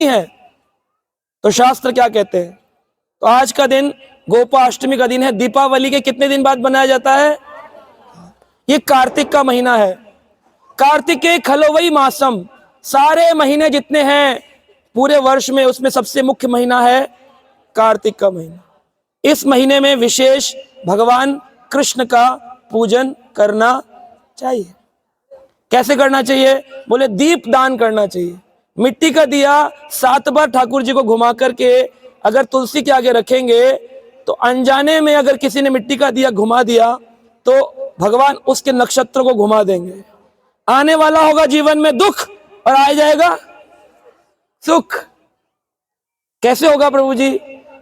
है। तो शास्त्र क्या कहते हैं? तो आज का दिन गोपाष्टमी का दिन है। दीपावली के कितने दिन बाद मनाया जाता है? ये कार्तिक का महीना है। कार्तिके खलवई मासम, सारे महीने जितने हैं पूरे वर्ष में, उसमें सबसे मुख्य महीना है कार्तिक का महीना। इस महीने में विशेष भगवान कृष्ण का पूजन करना चाहिए। कैसे करना चाहिए? बोले दीप दान करना चाहिए। मिट्टी का दिया 7 बार ठाकुर जी को घुमा करके अगर तुलसी के आगे रखेंगे तो अनजाने में अगर किसी ने मिट्टी का दिया घुमा दिया तो भगवान उसके नक्षत्र को घुमा देंगे। आने वाला होगा जीवन में दुख और आ जाएगा सुख। कैसे होगा प्रभु जी?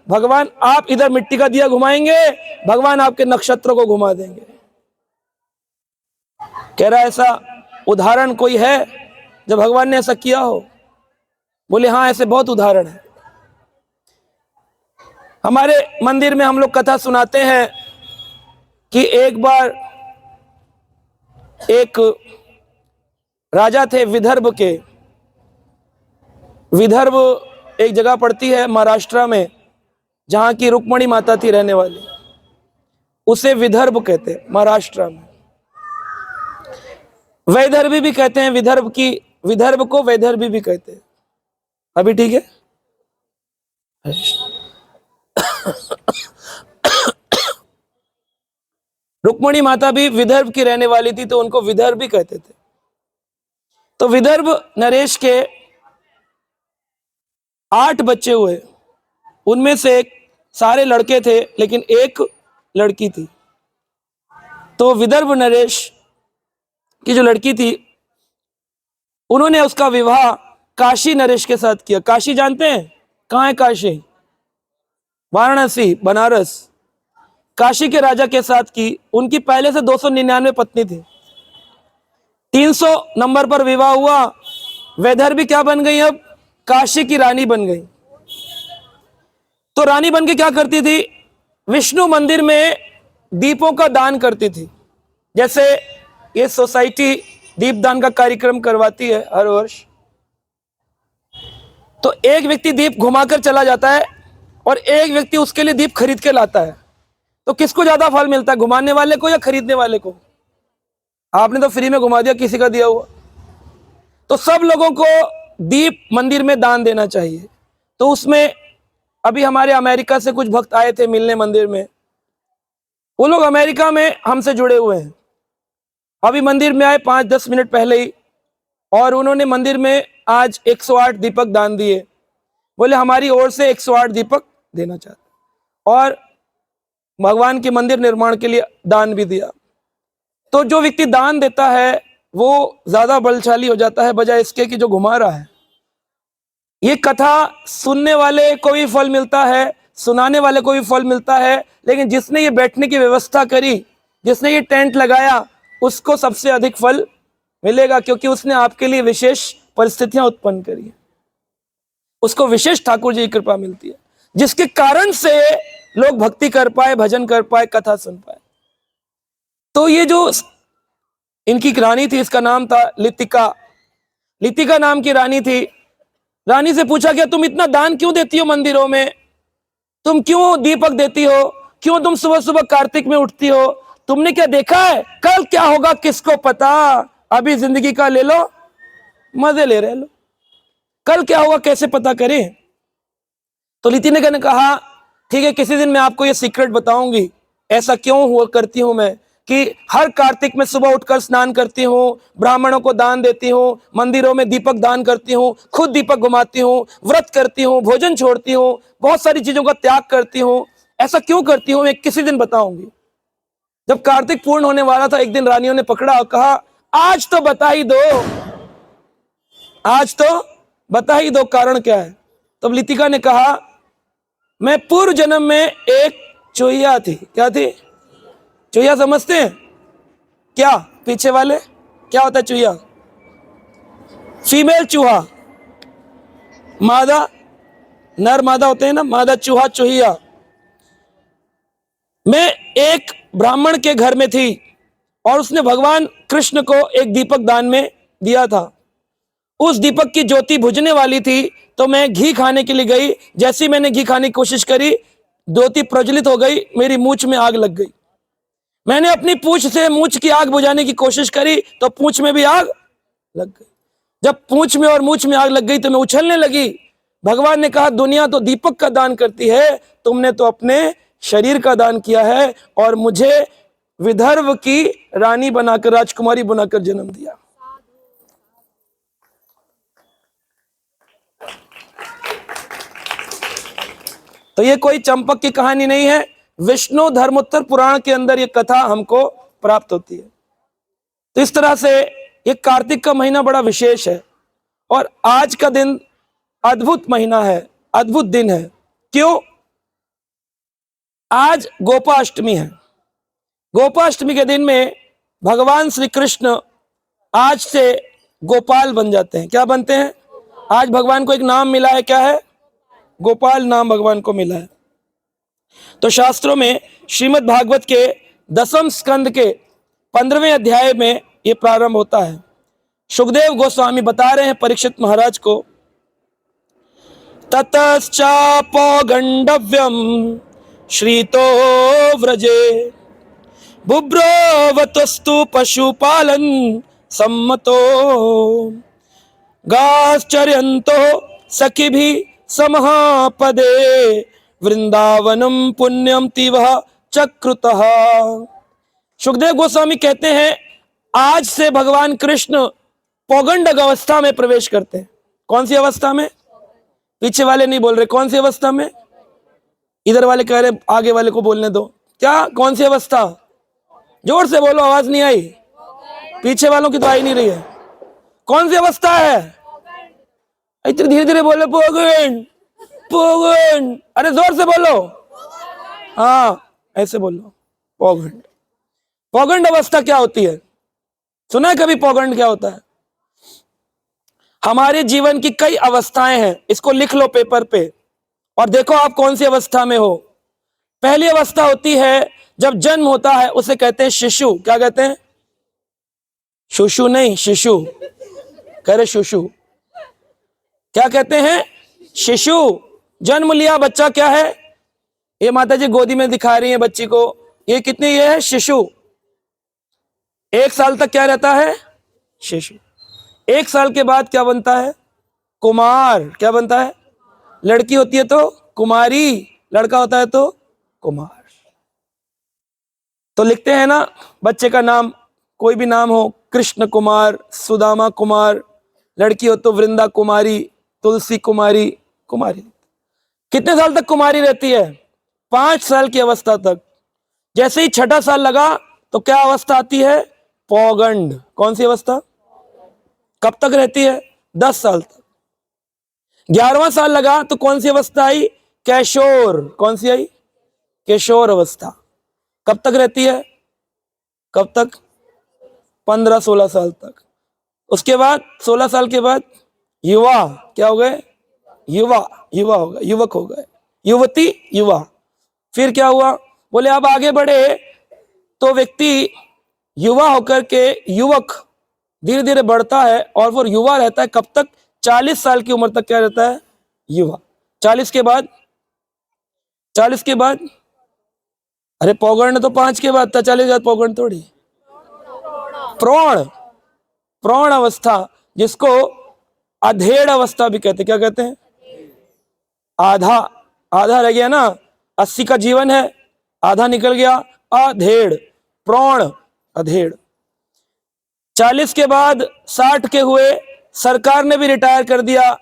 भगवान आप इधर मिट्टी का दिया घुमाएंगे, भगवान आपके नक्षत्र को घुमा देंगे। कह रहा ऐसा उदाहरण कोई है जब भगवान ने ऐसा किया हो? बोले हाँ, ऐसे बहुत उदाहरण है। हमारे मंदिर में हम लोग कथा सुनाते हैं कि एक बार एक राजा थे विदर्भ के। विदर्भ एक जगह पड़ती है महाराष्ट्र में, जहां की रुक्मणी माता थी रहने वाली, उसे विदर्भ कहते हैं महाराष्ट्र में। वैदर्भी भी कहते हैं विदर्भ की, विदर्भ को वैदर्भी भी कहते हैं। अभी ठीक है? रुक्मणी माता भी विदर्भ की रहने वाली थी तो उनको विदर्भी कहते थे। तो विदर्भ नरेश के 8 बच्चे हुए। उनमें से सारे लड़के थे लेकिन एक लड़की थी। तो विदर्भ नरेश की जो लड़की थी, उन्होंने उसका विवाह काशी नरेश के साथ किया। काशी जानते हैं? कहाँ है काशी? वाराणसी, बनारस। काशी के राजा के साथ की। उनकी पहले से 299 पत्नी थी। 300 नंबर पर विवाह हुआ। वैदर्भी क्या बन गई? अब काशी की रानी बन गई। तो रानी बन के क्या करती थी? विष्णु मंदिर में दीपों का दान करती थी। जैसे ये सोसाइटी दीपदान का कार्यक्रम करवाती है हर वर्ष। तो एक व्यक्ति दीप घुमाकर चला जाता है और एक व्यक्ति उसके लिए दीप खरीद के लाता है। तो किसको ज्यादा फल मिलता है, घुमाने वाले को या खरीदने वाले को? आपने तो फ्री में घुमा दिया, किसी का दिया हुआ। तो सब लोगों को दीप मंदिर में दान देना चाहिए। तो उसमें अभी हमारे अमेरिका से कुछ भक्त आए थे मिलने मंदिर में। वो लोग अमेरिका में हमसे जुड़े हुए हैं। अभी मंदिर में आए 5-10 मिनट पहले ही, और उन्होंने मंदिर में आज 108 दीपक दान दिए। बोले हमारी ओर से 108 दीपक देना चाहते, और भगवान के मंदिर निर्माण के लिए दान भी दिया। तो जो व्यक्ति दान देता है वो ज्यादा बलशाली हो जाता है बजाय इसके कि जो घुमा रहा है। ये कथा सुनने वाले को भी फल मिलता है, सुनाने वाले को भी फल मिलता है, लेकिन जिसने ये बैठने की व्यवस्था करी, जिसने ये टेंट लगाया, उसको सबसे अधिक फल मिलेगा, क्योंकि उसने आपके लिए विशेष परिस्थितियां उत्पन्न करी है। उसको विशेष ठाकुर जी की कृपा मिलती है, जिसके कारण से लोग भक्ति कर पाए, भजन कर पाए, कथा सुन पाए। तो ये जो इनकी रानी थी, इसका नाम था लितिका। लितिका नाम की रानी थी। रानी से पूछा गया तुम इतना दान क्यों देती हो मंदिरों में? तुम क्यों दीपक देती हो? क्यों तुम सुबह सुबह कार्तिक में उठती हो? तुमने क्या देखा है? कल क्या होगा किसको पता? अभी जिंदगी का ले लो, मजे ले रहे लो। कल क्या होगा कैसे पता करें? तो लितिका ने कहा ठीक है, किसी दिन मैं आपको ये सीक्रेट बताऊंगी, ऐसा क्यों हुआ करती हूं मैं कि हर कार्तिक में सुबह उठकर स्नान करती हूँ, ब्राह्मणों को दान देती हूँ, मंदिरों में दीपक दान करती हूँ, खुद दीपक घुमाती हूँ, व्रत करती हूँ, भोजन छोड़ती हूँ, बहुत सारी चीजों का त्याग करती हूँ। ऐसा क्यों करती हूँ मैं किसी दिन बताऊंगी। जब कार्तिक पूर्ण होने वाला था, एक दिन रानियों ने पकड़ा और कहा आज तो बता ही दो, आज तो बता ही दो, कारण क्या है? तब लितिका ने कहा मैं पूर्व जन्म में एक चूहिया थी। क्या थी? चूहिया समझते हैं क्या? पीछे वाले, क्या होता है चूहिया? फीमेल चूहा, मादा, नर मादा होते हैं ना, मादा चूहा, चूहिया। मैं एक ब्राह्मण के घर में थी और उसने भगवान कृष्ण को एक दीपक दान में दिया था। उस दीपक की ज्योति बुझने वाली थी, तो मैं घी खाने के लिए गई। जैसे ही मैंने घी खाने की कोशिश करी, ज्योति प्रज्वलित हो गई, मेरी मूंछ में आग लग गई। मैंने अपनी पूंछ से मूंछ की आग बुझाने की कोशिश करी, तो पूंछ में भी आग लग गई। जब पूंछ में और मूंछ में आग लग गई तो मैं उछलने लगी। भगवान ने कहा, दुनिया तो दीपक का दान करती है, तुमने तो अपने शरीर का दान किया है और मुझे विदर्भ की रानी बनाकर, राजकुमारी बनाकर जन्म दिया। तो ये कोई चंपक की कहानी नहीं है, विष्णु धर्मोत्तर पुराण के अंदर ये कथा हमको प्राप्त होती है। तो इस तरह से ये कार्तिक का महीना बड़ा विशेष है और आज का दिन अद्भुत महीना है, अद्भुत दिन है। क्यों? आज गोपाष्टमी है। गोपाष्टमी के दिन में भगवान श्री कृष्ण आज से गोपाल बन जाते हैं। क्या बनते हैं? आज भगवान को एक नाम मिला है, क्या है? गोपाल नाम भगवान को मिला है। तो शास्त्रों में श्रीमद् भागवत के 10वें स्कंद के 15वें अध्याय में यह प्रारंभ होता है। सुखदेव गोस्वामी बता रहे हैं परीक्षित महाराज को, ततश्चापौगंडव्यम श्रीतो व्रजे बुभ्रवतस्तु पशुपालन सम्मतो गाश्चर्यन्तो सखिभिः समहापदे वृंदावनम पुण्यम तिवह चक्रुतः। सुखदेव गोस्वामी कहते हैं, आज से भगवान कृष्ण पौगंड अवस्था में प्रवेश करते हैं। कौन सी अवस्था में? पीछे वाले नहीं बोल रहे, कौन सी अवस्था में? इधर वाले कह रहे आगे वाले को बोलने दो। क्या? कौन सी अवस्था? जोर से बोलो, आवाज नहीं आई। पीछे वालों की तो आई नहीं रही है। कौन सी अवस्था है? इतने धीरे धीरे बोलो, पौगंड पौगंड। अरे जोर से बोलो, हाँ ऐसे बोलो, पौगंड। पौगंड अवस्था क्या होती है? सुना है कभी पौगंड क्या होता है? हमारे जीवन की कई अवस्थाएं हैं, इसको लिख लो पेपर पे और देखो आप कौन सी अवस्था में हो। पहली अवस्था होती है जब जन्म होता है, उसे कहते हैं शिशु। क्या कहते हैं? शुशु नहीं, शिशु कह रहे, शिशु। क्या कहते हैं? शिशु। जन्म लिया बच्चा, क्या है ये? माता जी गोदी में दिखा रही है बच्ची को, ये कितनी ये है? शिशु। 1 साल तक क्या रहता है? शिशु। 1 साल के बाद क्या बनता है? कुमार। क्या बनता है? लड़की होती है तो कुमारी, लड़का होता है तो कुमार। तो लिखते हैं ना बच्चे का नाम, कोई भी नाम हो, कृष्ण कुमार, सुदामा कुमार, लड़की हो तो वृंदा कुमारी, तुलसी कुमारी, कुमारी। कितने साल तक कुमारी रहती है? 5 साल की अवस्था तक। जैसे ही 6ठा साल लगा तो क्या अवस्था आती है? पौगंड। कौन सी अवस्था? कब तक रहती है? 10 साल तक। 11वां साल लगा तो कौन सी अवस्था आई? कैशोर। कौन सी आई? किशोर अवस्था। कब तक रहती है? कब तक? 15-16 साल तक। उसके बाद 16 साल के बाद युवा। क्या हो गए? युवा। युवा हो गए, युवक हो गए, युवती, युवा। फिर क्या हुआ? बोले अब आगे बढ़े तो व्यक्ति युवा होकर के युवक धीरे धीरे बढ़ता है और वो युवा रहता है कब तक? 40 साल की उम्र तक क्या रहता है? युवा। 40 के बाद? 40 के बाद? अरे पौगंड तो 5 के बाद था, 40 के बाद पौगंड थोड़ी। प्रौढ़। प्रौढ़ अवस्था, जिसको अधेड़ अवस्था भी कहते। क्या कहते हैं? आधा। आधा रह गया ना, 80 का जीवन है, आधा निकल गया, अधेड़, प्रौढ़, अधेड़। 40 के बाद 60 के हुए, सरकार ने भी रिटायर कर दिया,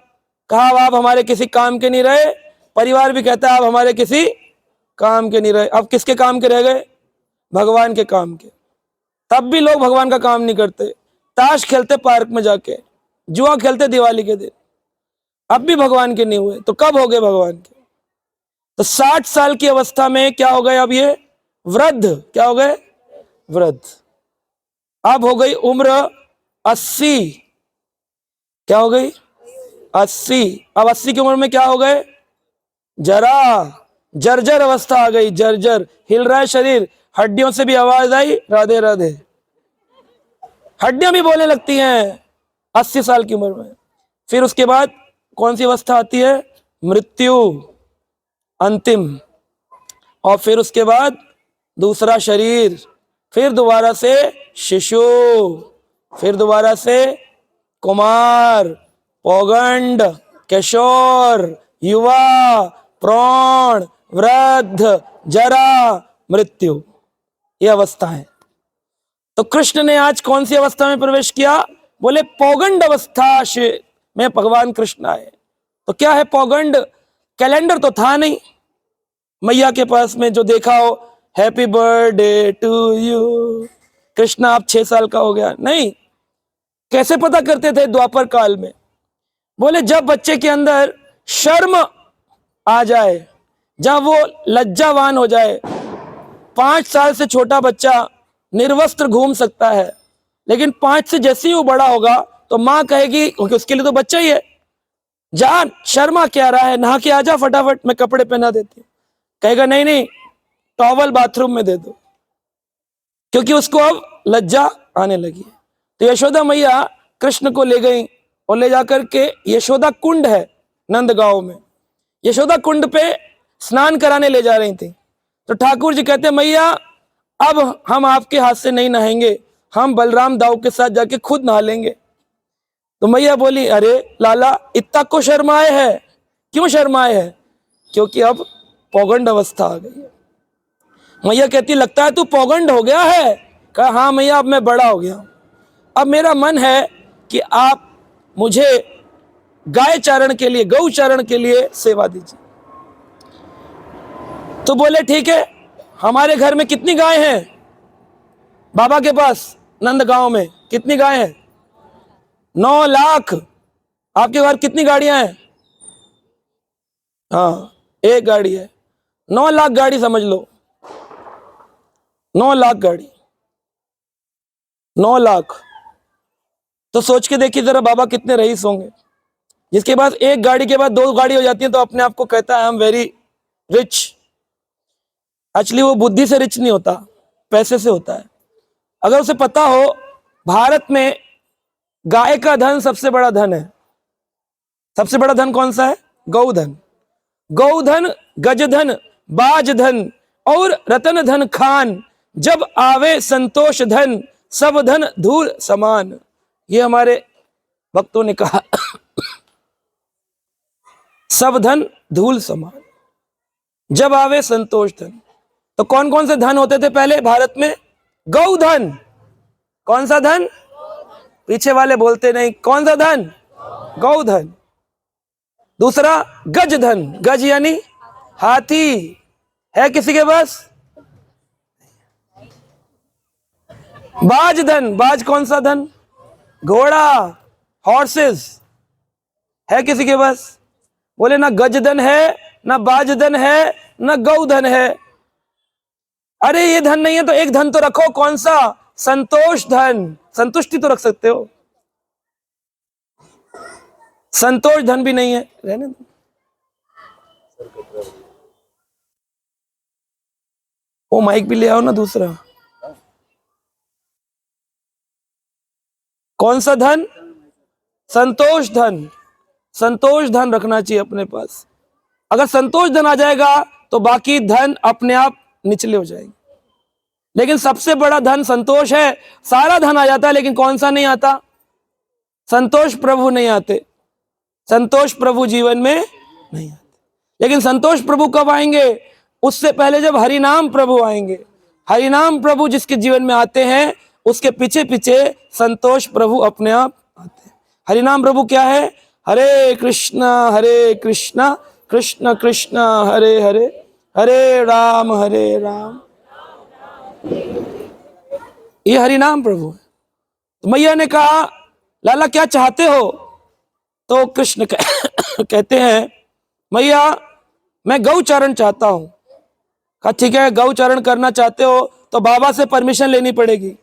कहा अब आप हमारे किसी काम के नहीं रहे, परिवार भी कहता है आप हमारे किसी काम के नहीं रहे। अब किसके काम के रह गए? भगवान के काम के। तब भी लोग भगवान का काम नहीं करते, ताश खेलते पार्क में जाके, जुआ खेलते दिवाली के दिन, अब भी भगवान के नहीं हुए। तो कब हो गए भगवान के? तो 60 साल की अवस्था में क्या हो गए? अब ये वृद्ध। क्या हो गए? वृद्ध। अब हो गई उम्र 80। क्या हो गई? 80। अब 80 की उम्र में क्या हो गए? जरा, जर्जर अवस्था आ गई, जर्जर, हिल रहा है शरीर, हड्डियों से भी आवाज आई राधे राधे, हड्डियां भी बोलने लगती हैं 80 साल की उम्र में। फिर उसके बाद कौन सी अवस्था आती है? मृत्यु, अंतिम। और फिर उसके बाद दूसरा शरीर, फिर दोबारा से शिशु, फिर दोबारा से कुमार, पौगंड, किशोर, युवा, प्रौढ़, वृद्ध, जरा, मृत्यु। ये अवस्था है। तो कृष्ण ने आज कौन सी अवस्था में प्रवेश किया? बोले पौगंड अवस्था में भगवान कृष्ण आए। तो क्या है पौगंड? कैलेंडर तो था नहीं मैया के पास में जो देखा हो, happy birthday to you Krishna आप 6 साल का हो गया, नहीं। कैसे पता करते थे द्वापर काल में? बोले जब बच्चे के अंदर शर्म आ जाए, जब वो लज्जावान हो जाए। 5 साल से छोटा बच्चा निर्वस्त्र घूम सकता है, लेकिन 5 से जैसे ही वो बड़ा होगा तो माँ कहेगी, क्योंकि उसके लिए तो बच्चा ही है, जान शर्मा क्या रहा है, नहा के आजा फटाफट, मैं कपड़े पहना देती हूँ। कहेगा नहीं नहीं, टॉवल बाथरूम में दे दो, क्योंकि उसको अब लज्जा आने लगी है। तो यशोदा मैया कृष्ण को ले गई और ले जाकर के यशोदा कुंड है नंदगांव में, यशोदा कुंड पे स्नान कराने ले जा रही थी। तो ठाकुर जी कहते मैया अब हम आपके हाथ से नहीं नहाएंगे, हम बलराम दाऊ के साथ जाके खुद नहा लेंगे। तो मैया बोली अरे लाला इतना को शर्माए है, क्यों शर्माए है? क्योंकि अब पौगंड अवस्था आ गई है। मैया कहती लगता है तू पौगंड हो गया है। कहा हाँ मैया अब मैं बड़ा हो गया, अब मेरा मन है कि आप मुझे गाय चारण के लिए, गौ चारण के लिए सेवा दीजिए। तो बोले ठीक है, हमारे घर में कितनी गाय हैं? बाबा के पास नंदगांव में कितनी गाय हैं? 9 लाख। आपके घर कितनी गाड़ियां हैं? हाँ 1 गाड़ी है। 9 लाख गाड़ी समझ लो, 9 लाख गाड़ी, 9 लाख। तो सोच के देखिए जरा बाबा कितने रईस होंगे, जिसके पास 1 गाड़ी के बाद 2 गाड़ी हो जाती है तो अपने आप को कहता है I am very rich. Actually वो बुद्धि से रिच नहीं होता, पैसे से होता है। अगर उसे पता हो भारत में गाय का धन सबसे बड़ा धन है। सबसे बड़ा धन कौन सा है? गौधन। गौधन, गजधन, बाजधन और रतन धन खान, जब आवे संतोष धन, सब धन धूल समान। ये हमारे भक्तों ने कहा सब धन धूल समान, जब आवे संतोष धन। तो कौन कौन से धन होते थे पहले भारत में? गौधन। कौन सा धन? पीछे वाले बोलते नहीं, कौन सा धन? गौधन। दूसरा गजधन, गज यानी हाथी, है किसी के पास? बाजधन, बाज कौन सा धन? घोड़ा, हॉर्सेस, है किसी के पास? बोले ना गजधन है, ना बाजधन है, ना गौधन है। अरे ये धन नहीं है तो एक धन तो रखो, कौन सा? संतोष धन। संतुष्टि तो रख सकते हो, संतोष धन भी नहीं है, रहने दो। वो माइक भी ले आओ ना दूसरा। कौन सा धन? संतोष धन। संतोष धन रखना चाहिए अपने पास। अगर संतोष धन आ जाएगा तो बाकी धन अपने आप निचले हो जाएंगे। लेकिन सबसे बड़ा धन संतोष है। सारा धन आ जाता है लेकिन कौन सा नहीं आता? संतोष प्रभु नहीं आते। संतोष प्रभु जीवन में नहीं आते। लेकिन संतोष प्रभु कब आएंगे? उससे पहले जब हरिनाम प्रभु आएंगे। हरिनाम प्रभु जिसके जीवन में आते हैं उसके पीछे पीछे संतोष प्रभु अपने आप आते हैं। हरिनाम प्रभु क्या है? हरे कृष्णा कृष्ण कृष्ण हरे हरे, हरे राम ये हरिनाम प्रभु है। तो मैया ने कहा लाला क्या चाहते हो? तो कृष्ण कहते हैं मैया मैं गौचारण चाहता हूं। कहा ठीक है, गौचारण करना चाहते हो तो बाबा से परमिशन लेनी पड़ेगी।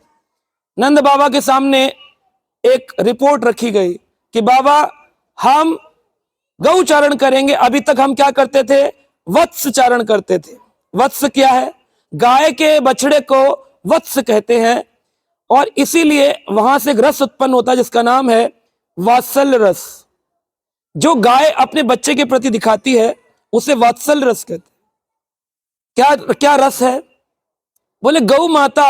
नंद बाबा के सामने एक रिपोर्ट रखी गई कि बाबा हम गौचारण करेंगे। अभी तक हम क्या करते थे? वत्स चारण करते थे। वत्स क्या है? गाय के बछड़े को वत्स कहते हैं और इसीलिए वहां से एक रस उत्पन्न होता है जिसका नाम है वात्सल्य रस। जो गाय अपने बच्चे के प्रति दिखाती है उसे वात्सल्य रस कहते हैं। क्या क्या रस है? बोले गौ माता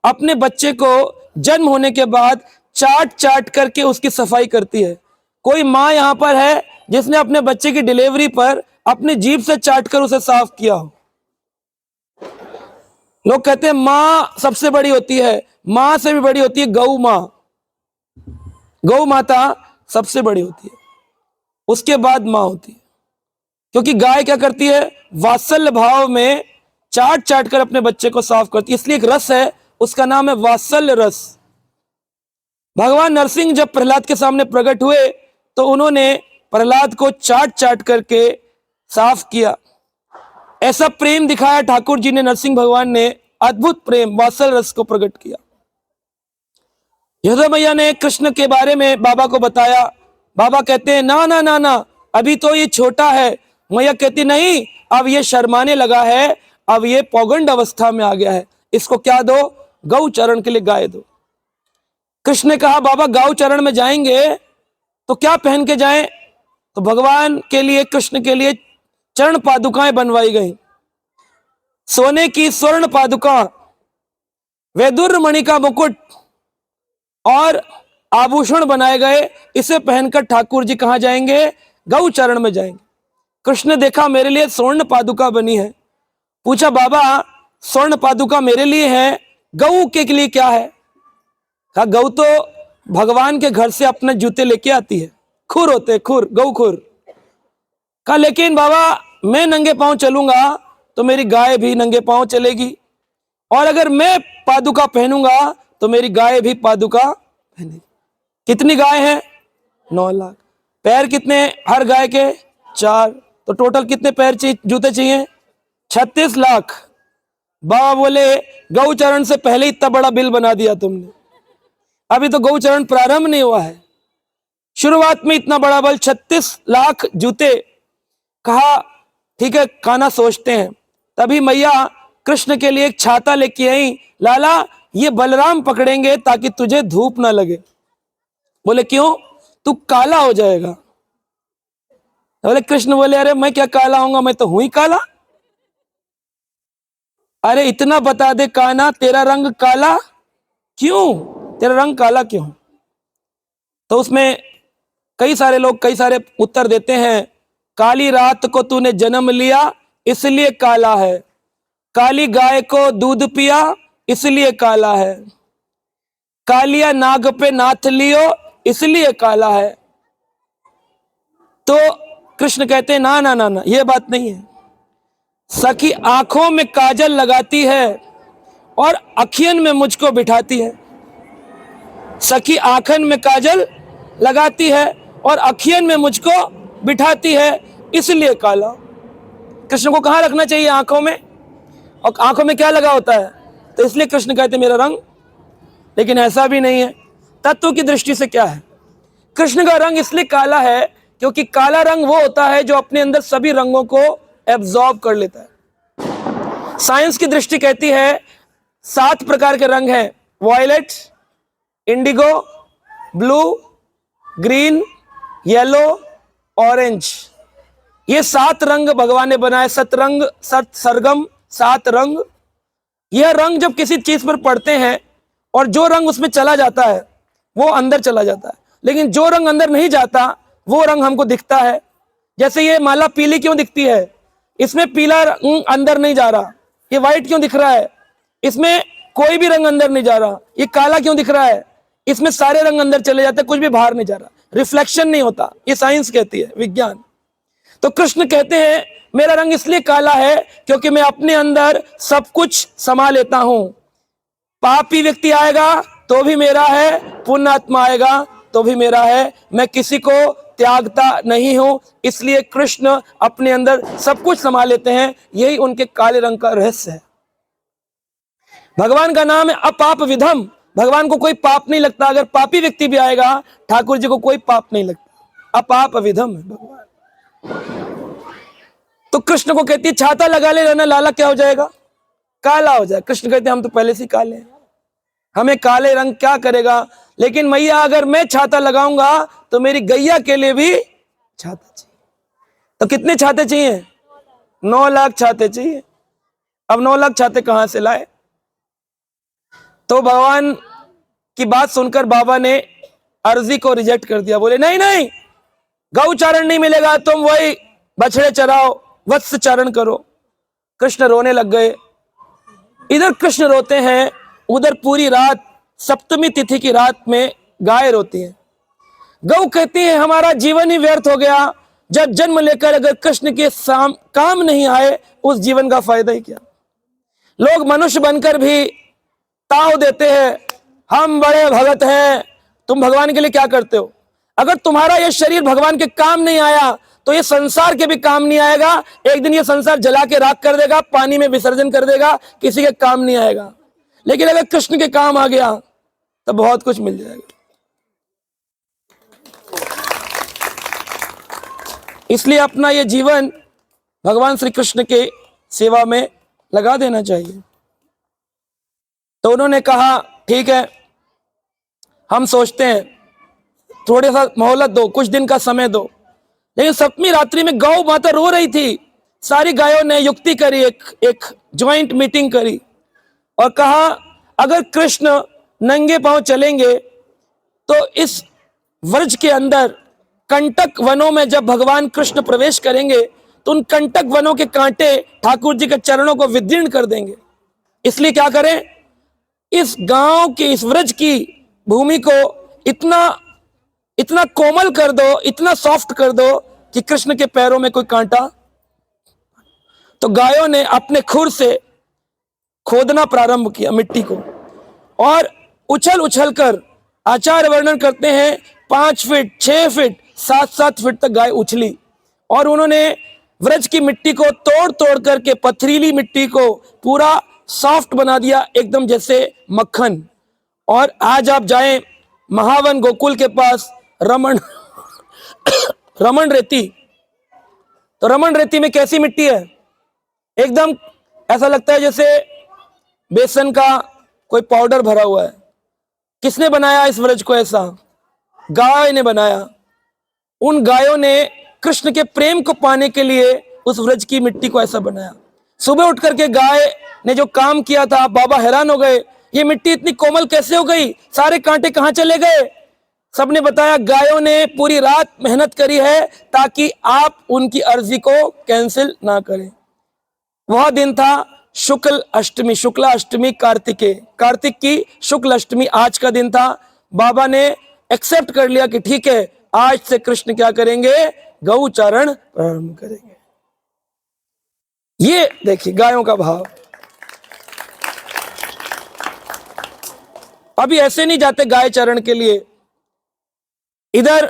अपने बच्चे को जन्म होने के बाद चाट चाट करके उसकी सफाई करती है। कोई माँ यहां पर है जिसने अपने बच्चे की डिलीवरी पर अपनी जीभ से चाट कर उसे साफ किया हो? लोग कहते हैं माँ सबसे बड़ी होती है, माँ से भी बड़ी होती है गौ माँ। गौ माता सबसे बड़ी होती है, उसके बाद माँ होती है। क्योंकि गाय क्या करती है? वात्सल्य भाव में चाट चाट कर अपने बच्चे को साफ करती है, इसलिए एक रस है, उसका नाम है वात्सल्य रस। भगवान नरसिंह जब प्रहलाद के सामने प्रकट हुए तो उन्होंने प्रहलाद को चाट चाट करके साफ किया। ऐसा प्रेम दिखाया ठाकुर जी ने, नरसिंह भगवान ने अद्भुत प्रेम वात्सल्य रस को प्रकट किया। यशोदा मैया ने कृष्ण के बारे में बाबा को बताया। बाबा कहते हैं ना ना ना ना, अभी तो ये छोटा है। मैया कहती नहीं, अब ये शर्माने लगा है, अब ये पौगंड अवस्था में आ गया है, इसको क्या दो? गौ चरण के लिए गाय दो। कृष्ण ने कहा बाबा गौ चरण में जाएंगे तो क्या पहन के जाएं? तो भगवान के लिए, कृष्ण के लिए चरण पादुकाएं बनवाई गई। सोने की स्वर्ण पादुका, वैदुर्य मणि का मुकुट और आभूषण बनाए गए। इसे पहनकर ठाकुर जी कहां जाएंगे? गौ चरण में जाएंगे। कृष्ण ने देखा मेरे लिए स्वर्ण पादुका बनी है, पूछा बाबा स्वर्ण पादुका मेरे लिए है, गौ के लिए क्या है? कहा गौ तो भगवान के घर से अपने जूते लेके आती है, खुर होते, खुर, गौ खुर। कहा लेकिन बाबा मैं नंगे पांव चलूंगा तो मेरी गाय भी नंगे पांव चलेगी, और अगर मैं पादुका पहनूंगा तो मेरी गाय भी पादुका पहनेगी। कितनी गाय है? 9 लाख। पैर कितने हर गाय के? 4। तो टोटल कितने पैर चाहिए, जूते चाहिए? 36 लाख। बाबा बोले गौ चरण से पहले इतना बड़ा बिल बना दिया तुमने, अभी तो गौ चरण प्रारंभ नहीं हुआ है, शुरुआत में इतना बड़ा बिल, 36 लाख जूते। कहा ठीक है, खाना सोचते हैं। तभी मैया कृष्ण के लिए एक छाता लेके आई। लाला ये बलराम पकड़ेंगे ताकि तुझे धूप ना लगे। बोले क्यों? तू काला हो जाएगा। बोले कृष्ण बोले अरे मैं क्या काला होऊंगा, मैं तो हूं ही काला। अरे इतना बता दे काना, तेरा रंग काला क्यों? तेरा रंग काला क्यों? तो उसमें कई सारे लोग कई सारे उत्तर देते हैं। काली रात को तूने जन्म लिया इसलिए काला है, काली गाय को दूध पिया इसलिए काला है, कालिया नाग पे नाथ लियो इसलिए काला है। तो कृष्ण कहते हैं ना ना ना ना, ये बात नहीं है। सखी आंखों में काजल लगाती है और अखियन में मुझको बिठाती है। सखी आंखन में काजल लगाती है और अखियन में मुझको बिठाती है, इसलिए काला। कृष्ण को कहां रखना चाहिए? आंखों में। और आंखों में क्या लगा होता है? तो इसलिए कृष्ण कहते मेरा रंग। लेकिन ऐसा भी नहीं है। तत्व की दृष्टि से क्या है? कृष्ण का रंग इसलिए काला है क्योंकि काला रंग वो होता है जो अपने अंदर सभी रंगों को एब्जॉर्ब कर लेता है। साइंस की दृष्टि कहती है 7 प्रकार के रंग हैं, violet, indigo, blue, green, yellow, orange. ये 7 रंग भगवान ने बनाए। सतरंग, सत सरगम, 7 रंग। यह रंग जब किसी चीज पर पड़ते हैं और जो रंग उसमें चला जाता है वो अंदर चला जाता है, लेकिन जो रंग अंदर नहीं जाता वो रंग हमको दिखता है। जैसे ये माला पीली क्यों दिखती है? इसमें पीला रंग अंदर नहीं जा रहा। ये व्हाइट क्यों दिख रहा है? इसमें कोई भी रंग अंदर नहीं जा रहा। ये काला क्यों दिख रहा है? इसमें सारे रंग अंदर चले जाते हैं, कुछ भी बाहर नहीं जा रहा, रिफ्लेक्शन नहीं होता। ये साइंस कहती है, विज्ञान। तो कृष्ण कहते हैं मेरा रंग इसलिए काला है क्योंकि मैं अपने अंदर सब कुछ समा लेता हूं। पापी व्यक्ति आएगा तो भी मेरा है, पुण्य आत्मा आएगा तो भी मेरा है। मैं किसी को त्यागता नहीं हूं, इसलिए कृष्ण अपने अंदर सब कुछ समा लेते हैं। यही उनके काले रंग का रहस्य है। भगवान का नाम है अपाप विधम। भगवान को कोई पाप नहीं लगता। अगर पापी व्यक्ति भी आएगा ठाकुर जी को कोई पाप नहीं लगता। अपाप विधम है भगवान। तो कृष्ण को कहती है छाता लगा ले रहना, लाला क्या हो जाएगा? काला हो जाए। कृष्ण कहते हैं हम तो पहले से काले हैं, हमें काले रंग क्या करेगा? लेकिन मैया अगर मैं छाता लगाऊंगा तो मेरी गैया के लिए भी छाते चाहिए। तो कितने छाते चाहिए? 9 लाख छाते चाहिए। अब 9 लाख छाते कहां से लाए? तो भगवान की बात सुनकर बाबा ने अर्जी को रिजेक्ट कर दिया। बोले नहीं नहीं, गौ चारण नहीं मिलेगा, तुम वही बछड़े चराओ, वत्स चारण करो। कृष्ण रोने लग गए। इधर कृष्ण रोते हैं, उधर पूरी रात सप्तमी तिथि की रात में गाय रोती है। गौ कहती है हमारा जीवन ही व्यर्थ हो गया, जब जन्म लेकर अगर कृष्ण के काम नहीं आए उस जीवन का फायदा ही क्या। लोग मनुष्य बनकर भी ताव देते हैं, हम बड़े भगत हैं, तुम भगवान के लिए क्या करते हो? अगर तुम्हारा यह शरीर भगवान के काम नहीं आया तो ये संसार के भी काम नहीं आएगा। एक दिन ये संसार जला के राख कर देगा, पानी में विसर्जन कर देगा, किसी के काम नहीं आएगा। लेकिन अगर कृष्ण के काम आ गया तो बहुत कुछ मिल जाएगा। इसलिए अपना ये जीवन भगवान श्री कृष्ण के सेवा में लगा देना चाहिए। तो उन्होंने कहा ठीक है, हम सोचते हैं, थोड़े सा मोहलत दो, कुछ दिन का समय दो। लेकिन सप्तमी रात्रि में गौ माता रो रही थी। सारी गायों ने युक्ति करी, एक ज्वाइंट मीटिंग करी और कहा अगर कृष्ण नंगे पांव चलेंगे तो इस व्रज के अंदर कंटक वनों में जब भगवान कृष्ण प्रवेश करेंगे तो उन कंटक वनों के कांटे ठाकुर जी के चरणों को विदीर्ण कर देंगे। इसलिए क्या करें, इस गांव की, इस व्रज की भूमि को इतना कोमल कर दो, इतना सॉफ्ट कर दो कि कृष्ण के पैरों में कोई कांटा। तो गायों ने अपने खुर से खोदना प्रारंभ किया मिट्टी को, और उछल उछल कर, आचार्य वर्णन करते हैं 5 फीट 6 फीट 7 फीट तक गाय उछली और उन्होंने व्रज की मिट्टी को तोड़ तोड़ करके, पथरीली मिट्टी को पूरा सॉफ्ट बना दिया, एकदम जैसे मक्खन। और आज आप जाएं महावन गोकुल के पास रमन रेती, तो रमन रेती में कैसी मिट्टी है? एकदम ऐसा लगता है जैसे बेसन का कोई पाउडर भरा हुआ है। किसने बनाया इस व्रज को ऐसा? गाय ने बनाया। उन गायों ने कृष्ण के प्रेम को पाने के लिए उस व्रज की मिट्टी को ऐसा बनाया। सुबह उठ करके गाय ने जो काम किया था, बाबा हैरान हो गए, ये मिट्टी इतनी कोमल कैसे हो गई, सारे कांटे कहां चले गए? सबने बताया गायों ने पूरी रात मेहनत करी है ताकि आप उनकी अर्जी को कैंसिल ना करें। वह दिन था शुक्ल अष्टमी, शुक्ला अष्टमी, कार्तिक की शुक्ल अष्टमी आज का दिन था। बाबा ने एक्सेप्ट कर लिया कि ठीक है, आज से कृष्ण क्या करेंगे, गौ चारण प्रारंभ करेंगे। ये देखिए गायों का भाव। अभी ऐसे नहीं जाते गाय चरण के लिए, इधर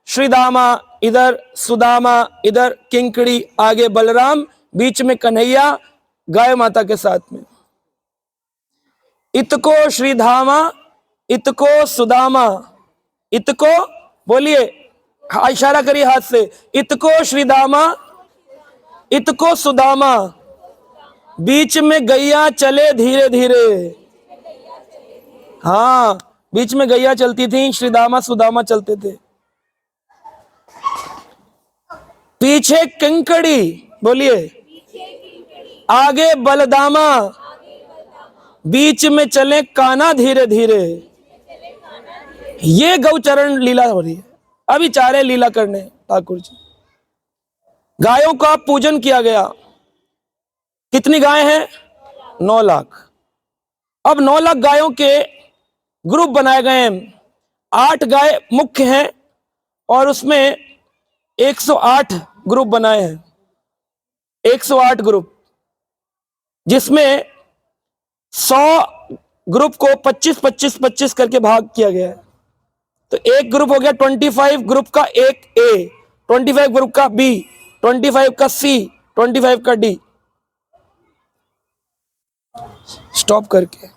श्रीदामा, इधर सुदामा, इधर किंकड़ी, आगे बलराम, बीच में कन्हैया गाय माता के साथ में। इतको श्रीधामा, इतको सुदामा, इतको बोलिए, इशारा करिए हाथ से, इतको श्रीदामा, इतको सुदामा, बीच में गैया चले धीरे धीरे। हाँ, बीच में गैया चलती थी, श्रीदामा सुदामा चलते थे। पीछे किंकड़ी, बोलिए, आगे बलदामा, बीच में चले कान्हा धीरे धीरे। ये गौचरण लीला हो रही है। अभी चारे लीला करने ठाकुर जी। गायों का पूजन किया गया। कितनी गायें हैं? 9 लाख। अब 9 लाख गायों के ग्रुप बनाए गए हैं। 8 गाय मुख्य हैं और उसमें 108 ग्रुप बनाए हैं। 108 ग्रुप, जिसमें 100 ग्रुप को 25-25-25 करके भाग किया गया है। तो एक ग्रुप हो गया 25 ग्रुप का एक ए, 25 ग्रुप का बी, 25 का सी, 25 का डी। स्टॉप करके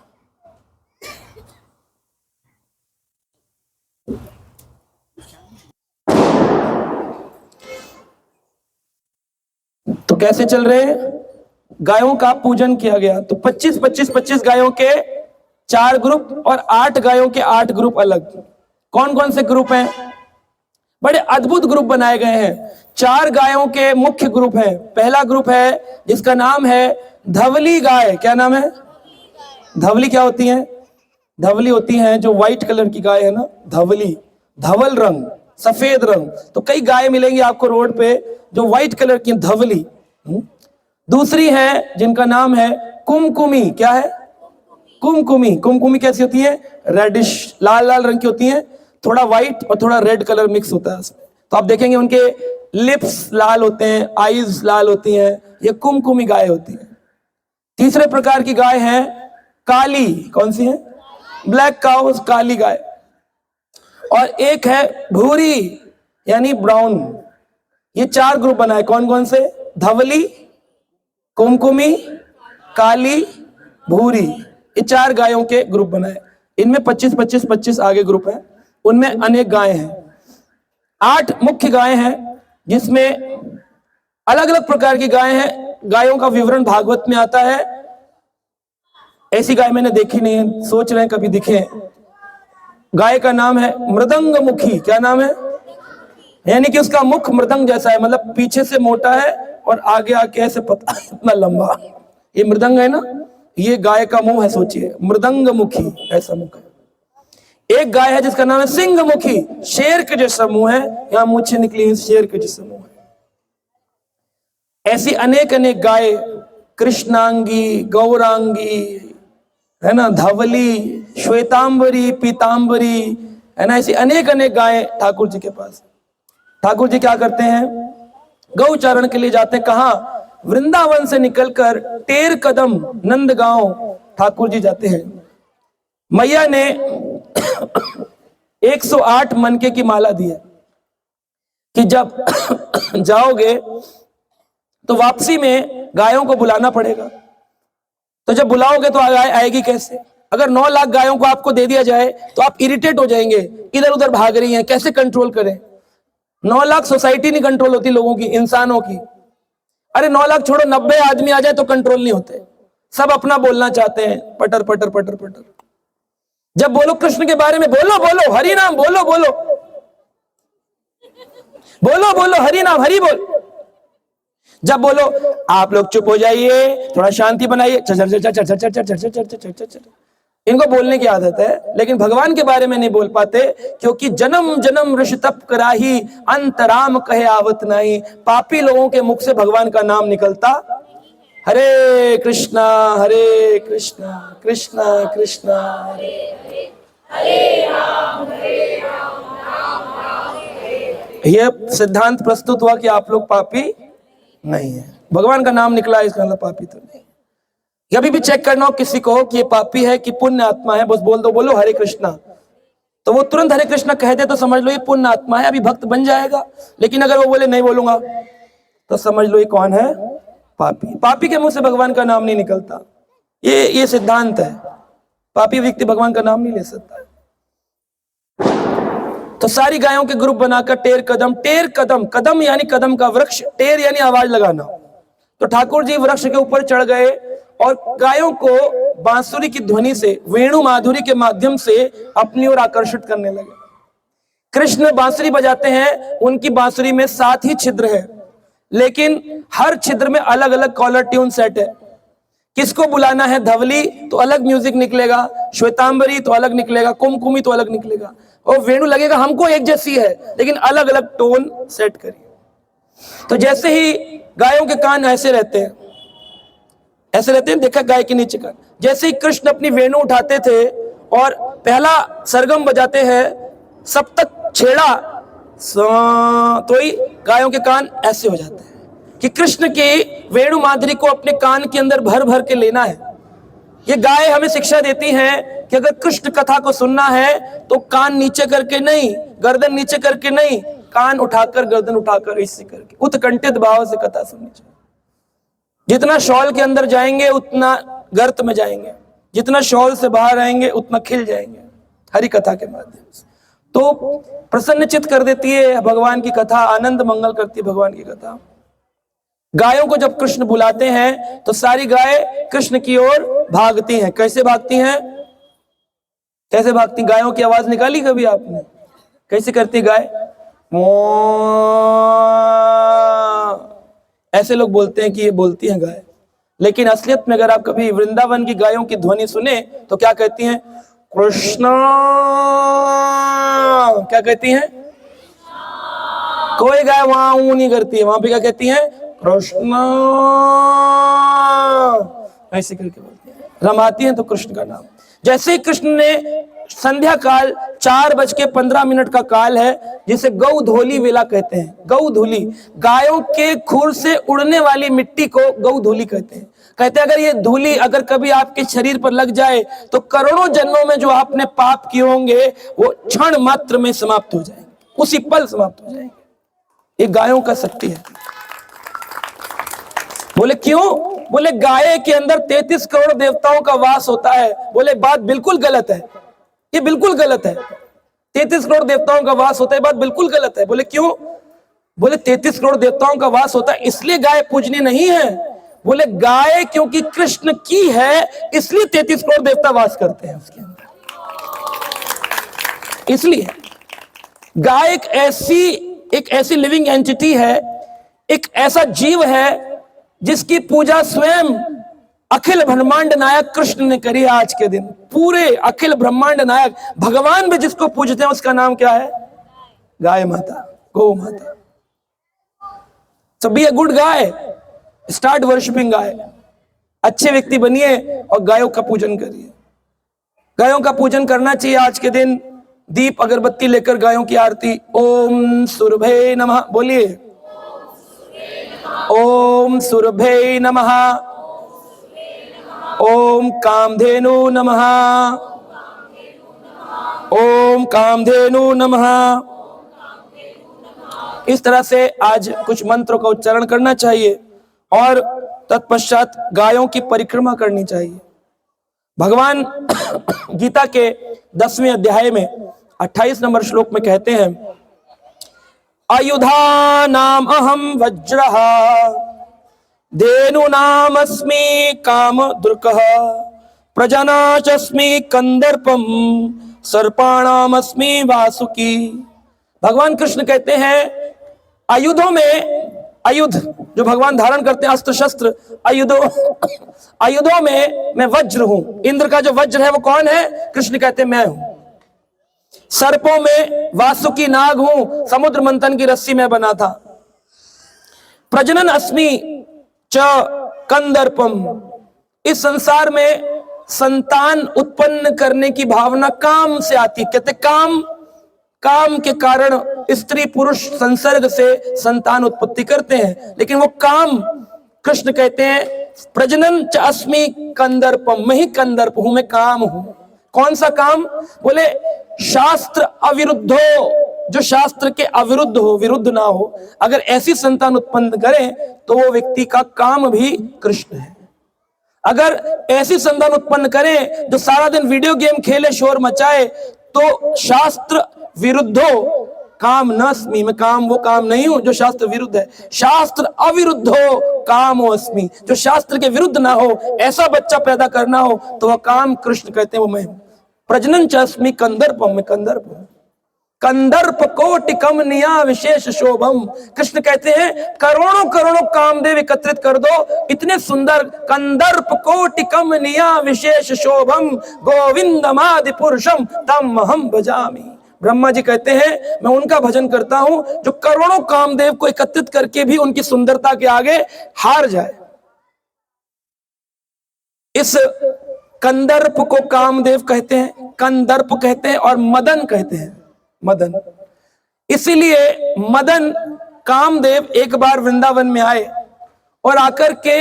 तो कैसे चल रहे हैं? गायों का पूजन किया गया। तो 25-25-25 गायों के 4 ग्रुप और 8 गायों के 8 ग्रुप अलग। कौन कौन से ग्रुप हैं? बड़े अद्भुत ग्रुप बनाए गए हैं। 4 गायों के मुख्य ग्रुप हैं। पहला ग्रुप है जिसका नाम है धवली गाय। क्या नाम है? धवली क्या होती है? धवली होती हैं जो व्हाइट कलर की गाय है ना, धवली, धवल रंग, सफेद रंग। तो कई गाय मिलेंगी आपको रोड पे जो व्हाइट कलर की, धवली। दूसरी है जिनका नाम है कुमकुमी। क्या है? कुमकुमी। कुमकुमी कैसी होती है? रेडिश, लाल लाल रंग की होती है, थोड़ा व्हाइट और थोड़ा रेड कलर मिक्स होता है उसमें। तो आप देखेंगे उनके लिप्स लाल होते हैं, आईज लाल होती हैं, ये कुमकुमी गाय होती है। तीसरे प्रकार की गाय है काली। कौन सी है? ब्लैक काउस, काली गाय। और एक है भूरी यानी ब्राउन। ये 4 ग्रुप बनाए। कौन कौन से? धवली, कुमकुमी, काली, भूरी। ये 4 गायों के ग्रुप बनाए। इनमें 25-25-25 आगे ग्रुप है, उनमें अनेक गायें हैं। 8 मुख्य गायें हैं जिसमें अलग अलग प्रकार की गायें हैं। गायों का विवरण भागवत में आता है। ऐसी गाय मैंने देखी नहीं है, सोच रहे हैं कभी दिखे। गाय का नाम है मृदंग मुखी। क्या नाम है? यानी कि उसका मुख मृदंग जैसा है, मतलब पीछे से मोटा है और आगे आके ऐसे पता इतना लंबा। ये मृदंग है ना, ये गाय का मुंह है, सोचिए, मृदंग मुखी ऐसा मुख है। एक गाय है जिसका नाम है सिंह मुखी, शेर के जैसा मुंह है, यहां मूछें निकली हैं, शेर के जैसा मुंह है। ऐसी अनेक अनेक गाय, कृष्णांगी, गौरांगी, है ना, धवली, श्वेतांबरी, पीतांबरी, है ना, ऐसी अनेक अनेक गायें ठाकुर जी के पास। ठाकुर जी क्या करते हैं? गौचारण के लिए जाते हैं। कहां? वृंदावन से निकलकर टेर कदम नंदगांव ठाकुर जी जाते हैं। मैया ने 108 मनके की माला दी है कि जब जाओगे तो वापसी में गायों को बुलाना पड़ेगा। तो जब बुलाओगे तो आएगी कैसे? अगर 9 लाख गायों को आपको दे दिया जाए तो आप इरिटेट हो जाएंगे, इधर उधर भाग रही हैं, कैसे कंट्रोल करें? 9 लाख सोसाइटी नहीं कंट्रोल होती लोगों की, इंसानों की। अरे 9 लाख छोड़ो, 90 आदमी आ जाए तो कंट्रोल नहीं होते, सब अपना बोलना चाहते हैं, पटर पटर पटर पटर। जब बोलो कृष्ण के बारे में, बोलो बोलो हरि नाम, बोलो बोलो बोलो बोलो हरि नाम, हरि बोल। जब बोलो आप लोग चुप हो जाइए, थोड़ा शांति बनाइए, इनको बोलने की आदत है, लेकिन भगवान के बारे में नहीं बोल पाते, क्योंकि जन्म जन्म ऋषि तप कराही, अंतराम कहे आवत नहीं। पापी लोगों के मुख से भगवान का नाम निकलता, हरे कृष्णा कृष्णा कृष्णा हरे राम राम राम। यह सिद्धांत प्रस्तुत हुआ कि आप लोग पापी नहीं है। भगवान का नाम निकला इसका मतलब पापी तो नहीं। कभी भी चेक करना हो किसी को कि ये पापी है कि पुण्य आत्मा है, बस बोल दो, बोलो हरे कृष्णा, तो वो तुरंत हरे कृष्णा कह दे तो समझ लो ये पुण्य आत्मा है, अभी भक्त बन जाएगा। लेकिन अगर वो बोले नहीं बोलूंगा तो समझ लो ये कौन है? पापी। पापी के मुंह से भगवान का नाम नहीं निकलता, ये सिद्धांत है। पापी व्यक्ति भगवान का नाम नहीं ले सकता। तो सारी गायों के ग्रुप बनाकर टेर कदम, कदम यानी कदम का वृक्ष, टेर यानी आवाज लगाना। तो ठाकुर जी वृक्ष के ऊपर चढ़ गए और गायों को बांसुरी की ध्वनि से, वेणु माधुरी के माध्यम से अपनी ओर आकर्षित करने लगे। कृष्ण बांसुरी बजाते हैं, उनकी बांसुरी में 7 ही छिद्र है, लेकिन हर छिद्र में अलग अलग कॉलर ट्यून सेट है। किसको बुलाना है? धवली तो अलग म्यूजिक निकलेगा, श्वेतांबरी तो अलग निकलेगा, कुमकुमी तो अलग निकलेगा, और वेणु लगेगा हमको एक जैसी है, लेकिन अलग अलग टोन सेट करिए। तो जैसे ही गायों के कान ऐसे रहते हैं, देखा गाय के नीचे कान, जैसे ही कृष्ण अपनी वेणु उठाते थे और पहला सरगम बजाते हैं, सप्तक छेड़ा, तो ही गायों के कान ऐसे हो जाते हैं कि कृष्ण के वेणु माधुरी को अपने कान के अंदर भर भर के लेना है। ये गाय हमें शिक्षा देती हैं कि अगर कृष्ण कथा को सुनना है तो कान नीचे करके नहीं, गर्दन नीचे करके नहीं, कान उठाकर, गर्दन उठाकर, ऐसे करके उत्कंठित भाव से कथा सुननी चाहिए। जितना शॉल के अंदर जाएंगे उतना गर्त में जाएंगे, जितना शॉल से बाहर आएंगे उतना खिल जाएंगे हरि कथा के माध्यम से। तो प्रसन्नचित कर देती है भगवान की कथा, आनंद मंगल करती है भगवान की कथा। गायों को जब कृष्ण बुलाते हैं तो सारी गाय कृष्ण की ओर भागती हैं। कैसे भागती हैं? कैसे भागती? गायों की आवाज निकाली कभी आपने? कैसे करती गाय? ऐसे लोग बोलते हैं कि ये बोलती हैं गाय, लेकिन असलियत में अगर आप कभी वृंदावन की गायों की ध्वनि सुने तो क्या कहती हैं? कृष्णा। क्या कहती हैं? कोई गाय वहां ऊ नहीं करती है, वहां पे क्या कहती हैं? कृष्णा। ऐसे करके बोलती हैं, रमाती हैं तो कृष्ण का नाम। जैसे ही कृष्ण ने संध्या काल 4:15 का काल है, जिसे गौधोली वेला कहते हैं। गौधूली, गायों के खुर से उड़ने वाली मिट्टी को गौधूली कहते हैं। कहते हैं अगर ये धूली अगर कभी आपके शरीर पर लग जाए तो करोड़ों जन्मों में जो आपने पाप किए होंगे वो क्षण मात्र में समाप्त हो जाएंगे, उसी पल समाप्त हो जाएंगे। ये गायों का शक्ति है। बोले क्यों? बोले गाय के अंदर 33 करोड़ देवताओं का वास होता है। बोले बात बिल्कुल गलत है, ये बिल्कुल गलत है। 33 करोड़ देवताओं का वास होता है, बात बिल्कुल गलत है। बोले क्यों? बोले 33 करोड़ देवताओं का वास होता है इसलिए गाय पूजनी नहीं है। बोले गाय क्योंकि कृष्ण की है इसलिए 33 करोड़ देवता वास करते हैं उसके अंदर। इसलिए गाय एक ऐसी लिविंग एंटिटी है, एक ऐसा जीव है जिसकी पूजा स्वयं अखिल ब्रह्मांड नायक कृष्ण ने करी है। आज के दिन पूरे अखिल ब्रह्मांड नायक भगवान भी जिसको पूजते हैं उसका नाम क्या है? गाय माता, गौ माता। So be a good guy, start worshiping गाय। अच्छे व्यक्ति बनिए और गायों का पूजन करिए। गायों का पूजन करना चाहिए आज के दिन। दीप अगरबत्ती लेकर गायों की आरती। ओम सुरभे नमः बोलिए। ओम सुरभे नमः। ओम कामधेनु नमः। ओम कामधेनु नमः। इस तरह से आज कुछ मंत्रों का उच्चारण करना चाहिए और तत्पश्चात गायों की परिक्रमा करनी चाहिए। भगवान गीता के 10वें अध्याय में 28 नंबर श्लोक में कहते हैं, आयुधा नाम अहम वज्रः धेनु नाम अस्मि काम दुर्कः प्रजनाचस्मि कंदर्पम सर्पाणाम अस्मि वासुकी। भगवान कृष्ण कहते हैं आयुधों में, आयुध जो भगवान धारण करते हैं, अस्त्र शस्त्र, आयुधों में मैं वज्र हूं। इंद्र का जो वज्र है वो कौन है? कृष्ण कहते हैं मैं हूं। सर्पों में वासुकी नाग हूं, समुद्र मंथन की रस्सी में बना था। प्रजनन अस्मि च कंदर्पम, इस संसार में संतान उत्पन्न करने की भावना काम से आती। कहते काम के कारण स्त्री पुरुष संसर्ग से संतान उत्पत्ति करते हैं, लेकिन वो काम कृष्ण कहते हैं प्रजनन च अस्मि कंदर्पम, मैं ही कंदर्प हूं, मैं काम हूं। कौन सा काम? बोले शास्त्र अविरुद्धो, जो शास्त्र के अविरुद्ध हो, विरुद्ध ना हो, अगर ऐसी संतान उत्पन्न करें तो वो व्यक्ति का काम भी कृष्ण है। अगर ऐसी संतान उत्पन्न करें जो सारा दिन वीडियो गेम खेले, शोर मचाए, तो शास्त्र विरुद्धो काम नस्मि, मैं काम वो काम नहीं हूं जो शास्त्र विरुद्ध है। शास्त्र अविरुद्धो कामो अस्मि, जो शास्त्र के विरुद्ध ना हो, ऐसा बच्चा पैदा करना हो तो वह काम कृष्ण कहते हैं वो मैं हूं। प्रजनन च अस्मि कंदर्पम, मैं कंदर्प हूं। कंदर्प कोटि कमनीया विशेष शोभम, कृष्ण कहते हैं करोड़ों करोड़ों कामदेव एकत्रित कर दो, इतने सुंदर। कंदर्प कोटि कमनीया विशेष शोभम गोविंदमादि पुरुषम तम अहम भजामि। ब्रह्मा जी कहते हैं मैं उनका भजन करता हूं जो करोड़ों कामदेव को एकत्रित करके भी उनकी सुंदरता के आगे हार जाए। इस कंदर्प को कामदेव कहते हैं, कंदर्प कहते हैं और मदन कहते हैं, मदन। इसीलिए मदन कामदेव एक बार वृंदावन में आए और आकर के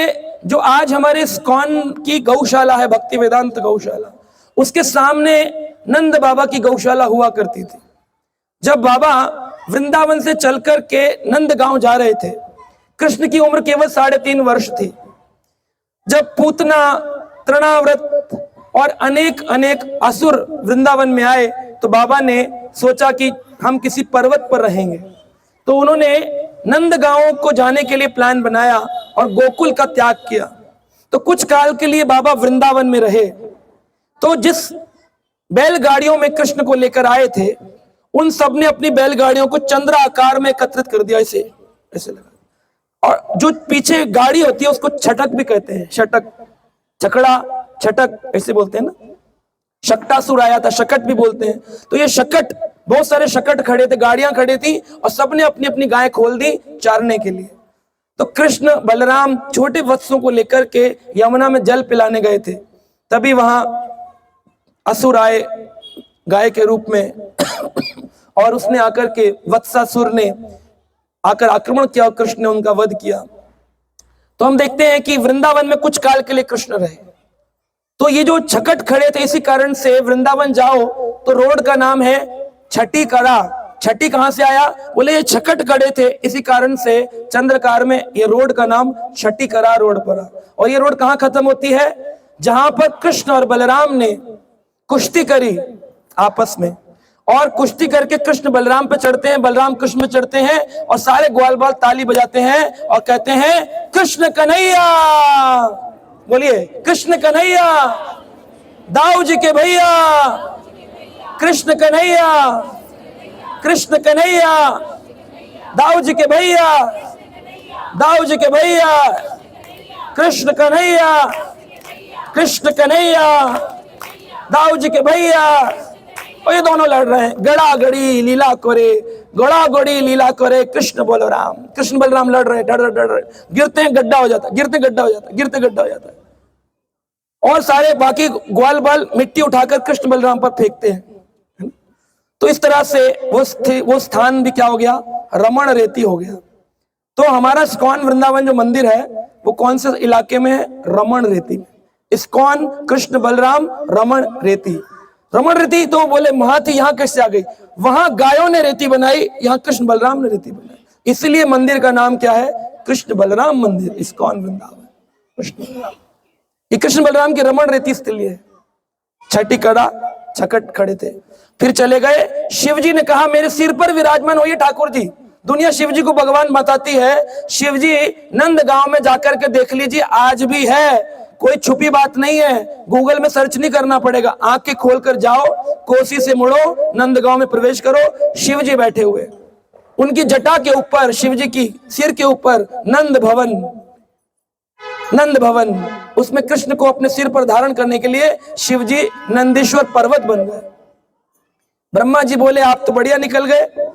जो आज हमारे इस्कॉन की गौशाला है, भक्ति वेदांत गौशाला, उसके सामने नंद बाबा की गौशाला हुआ करती थी। जब बाबा वृंदावन से चलकर के नंद गांव जा रहे थे, कृष्ण की उम्र केवल 3.5 वर्ष थी। जब पूतना, तृणाव्रत और अनेक असुर वृंदावन में आए तो बाबा ने सोचा कि हम किसी पर्वत पर रहेंगे, तो उन्होंने नंद गांव को जाने के लिए प्लान बनाया और गोकुल का त्याग किया। तो कुछ काल के लिए बाबा वृंदावन में रहे। तो जिस बैलगाड़ियों में कृष्ण को लेकर आए थे उन सब ने अपनी बैलगाड़ियों को चंद्र आकार में एकत्रित कर दिया, ऐसे ऐसे लगा। और जो पीछे गाड़ी होती है उसको छटक भी कहते हैं, छटक, छकड़ा, छटक ऐसे बोलते हैं ना। शक्टासुर आया था, शकट भी बोलते हैं। तो ये शकट, बहुत सारे शकट खड़े थे, गाड़ियां खड़ी थी, और सबने अपनी अपनी गाय खोल दी चारने के लिए। तो कृष्ण बलराम छोटे वत्सों को लेकर के यमुना में जल पिलाने गए थे। तभी वहां असुर आए गाय के रूप में और उसने आकर के, वत्सासुर ने आकर आक्रमण किया और कृष्ण ने उनका वध किया। तो हम देखते हैं कि वृंदावन में कुछ काल के लिए कृष्ण रहे। तो ये जो छकट खड़े थे, इसी कारण से वृंदावन जाओ तो रोड का नाम है छठी कड़ा। छठी कहां से आया? बोले ये छकट खड़े थे, इसी कारण से चंद्रकार में ये रोड का नाम छठी कड़ा रोड पड़ा। और ये रोड कहां खत्म होती है? जहां पर कृष्ण और बलराम ने कुश्ती करी आपस में, और कुश्ती करके कृष्ण बलराम पे चढ़ते हैं, बलराम कृष्ण पे चढ़ते हैं, और सारे ग्वाल बाल ताली बजाते हैं और कहते हैं कृष्ण कन्हैया। बोलिए कृष्ण कन्हैया, दाऊ जी के भैया, कृष्ण कन्हैया, कृष्ण कन्हैया, दाऊ जी के भैया, दाऊ जी के भैया, कृष्ण कन्हैया, कृष्ण कन्हैया, दाऊ जी के भैया। और ये दोनों लड़ रहे हैं, गड़ा गड़ी लीला करे, गड़ा गड़ी लीला करे, कृष्ण बलराम, कृष्ण बलराम लड़ रहे, डर डर रहे, गिरते हैं गड्ढा हो जाता, गिरते गड्ढा हो जाता, गिरते गड्ढा हो जाता है। और सारे बाकी ग्वाल बाल मिट्टी उठाकर कृष्ण बलराम पर फेंकते हैं। तो इस तरह से वो स्थान भी क्या हो गया? रमण रेती हो गया। तो हमारा इस्कॉन वृंदावन जो मंदिर है वो कौन से इलाके में है? रमण रेती में। इस्कॉन कृष्ण बलराम रमण रेती। रमण रेती तो बोले महाथी यहाँ कैसे आ गई? वहां गायों ने रेती बनाई, यहाँ कृष्ण बलराम ने रेती बनाई, इसलिए मंदिर का नाम क्या है? कृष्ण बलराम मंदिर, इस्कॉन वृंदावन कृष्ण बलराम। ये कृष्ण बलराम की रमण रेती स्थली है। छठी कड़ा छकट खड़े थे, फिर चले गए। शिव जी ने कहा मेरे सिर पर विराजमान होइए ठाकुर जी। दुनिया शिव जी को भगवान बताती है, शिव जी नंद गांव में जाकर के देख लीजिए, आज भी है, कोई छुपी बात नहीं है। गूगल में सर्च नहीं करना पड़ेगा, आंखें खोलकर जाओ, कोसी से मुड़ो, नंद गांव में प्रवेश करो, शिव जी बैठे हुए। उनकी जटा के ऊपर, शिव जी की सिर के ऊपर नंद भवन, नंद भवन, उसमें कृष्ण को अपने सिर पर धारण करने के लिए शिव जी नंदीश्वर पर्वत बन गए। ब्रह्मा जी बोले आप तो बढ़िया निकल गए,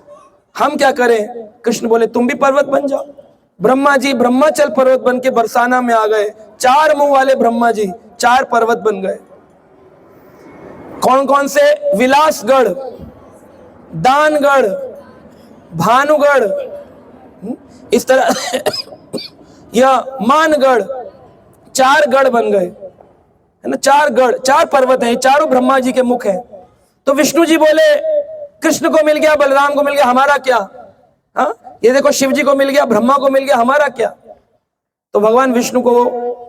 हम क्या करें? कृष्ण बोले तुम भी पर्वत बन जाओ। ब्रह्मा जी ब्रह्माचल पर्वत बन के बरसाना में आ गए। 4 मुंह वाले ब्रह्मा जी 4 पर्वत बन गए। कौन कौन से? विलासगढ़, दानगढ़, भानुगढ़, इस तरह यह मानगढ़, 4 गढ़ बन गए, है ना। 4 गढ़, 4 पर्वत हैं, चारों ब्रह्मा जी के मुख हैं। तो विष्णु जी बोले कृष्ण को मिल गया, बलराम को मिल गया, हमारा क्या? हाँ, ये देखो शिव जी को मिल गया, ब्रह्मा को मिल गया, हमारा क्या? तो भगवान विष्णु को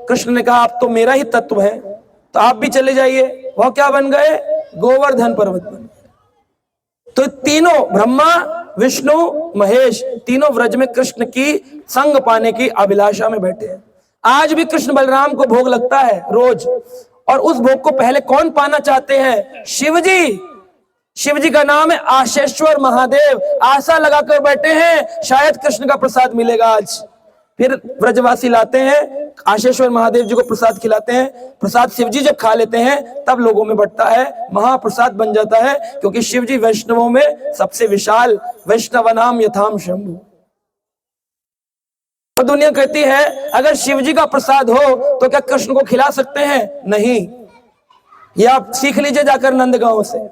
कृष्ण ने कहा आप तो मेरा ही तत्व है, तो आप भी चले जाइए। वह क्या बन गए? गोवर्धन पर्वत बन गए। तो तीनों ब्रह्मा विष्णु महेश तीनों व्रज में कृष्ण की संग पाने की अभिलाषा में बैठे हैं। आज भी कृष्ण बलराम को भोग लगता है रोज, और उस भोग को पहले कौन पाना चाहते हैं? शिव जी। शिव जी का नाम है आशेश्वर महादेव। आशा लगाकर बैठे हैं शायद कृष्ण का प्रसाद मिलेगा आज। फिर व्रजवासी लाते हैं, आशेश्वर महादेव जी को प्रसाद खिलाते हैं। प्रसाद शिव जी जब खा लेते हैं तब लोगों में बढ़ता है, महाप्रसाद बन जाता है, क्योंकि शिव जी वैष्णवों में सबसे विशाल, वैष्णवनाम यथाम शंभु। तो दुनिया कहती है अगर शिव जी का प्रसाद हो तो क्या कृष्ण को खिला सकते हैं? नहीं। ये आप सीख लीजिए जाकर नंदगांव से।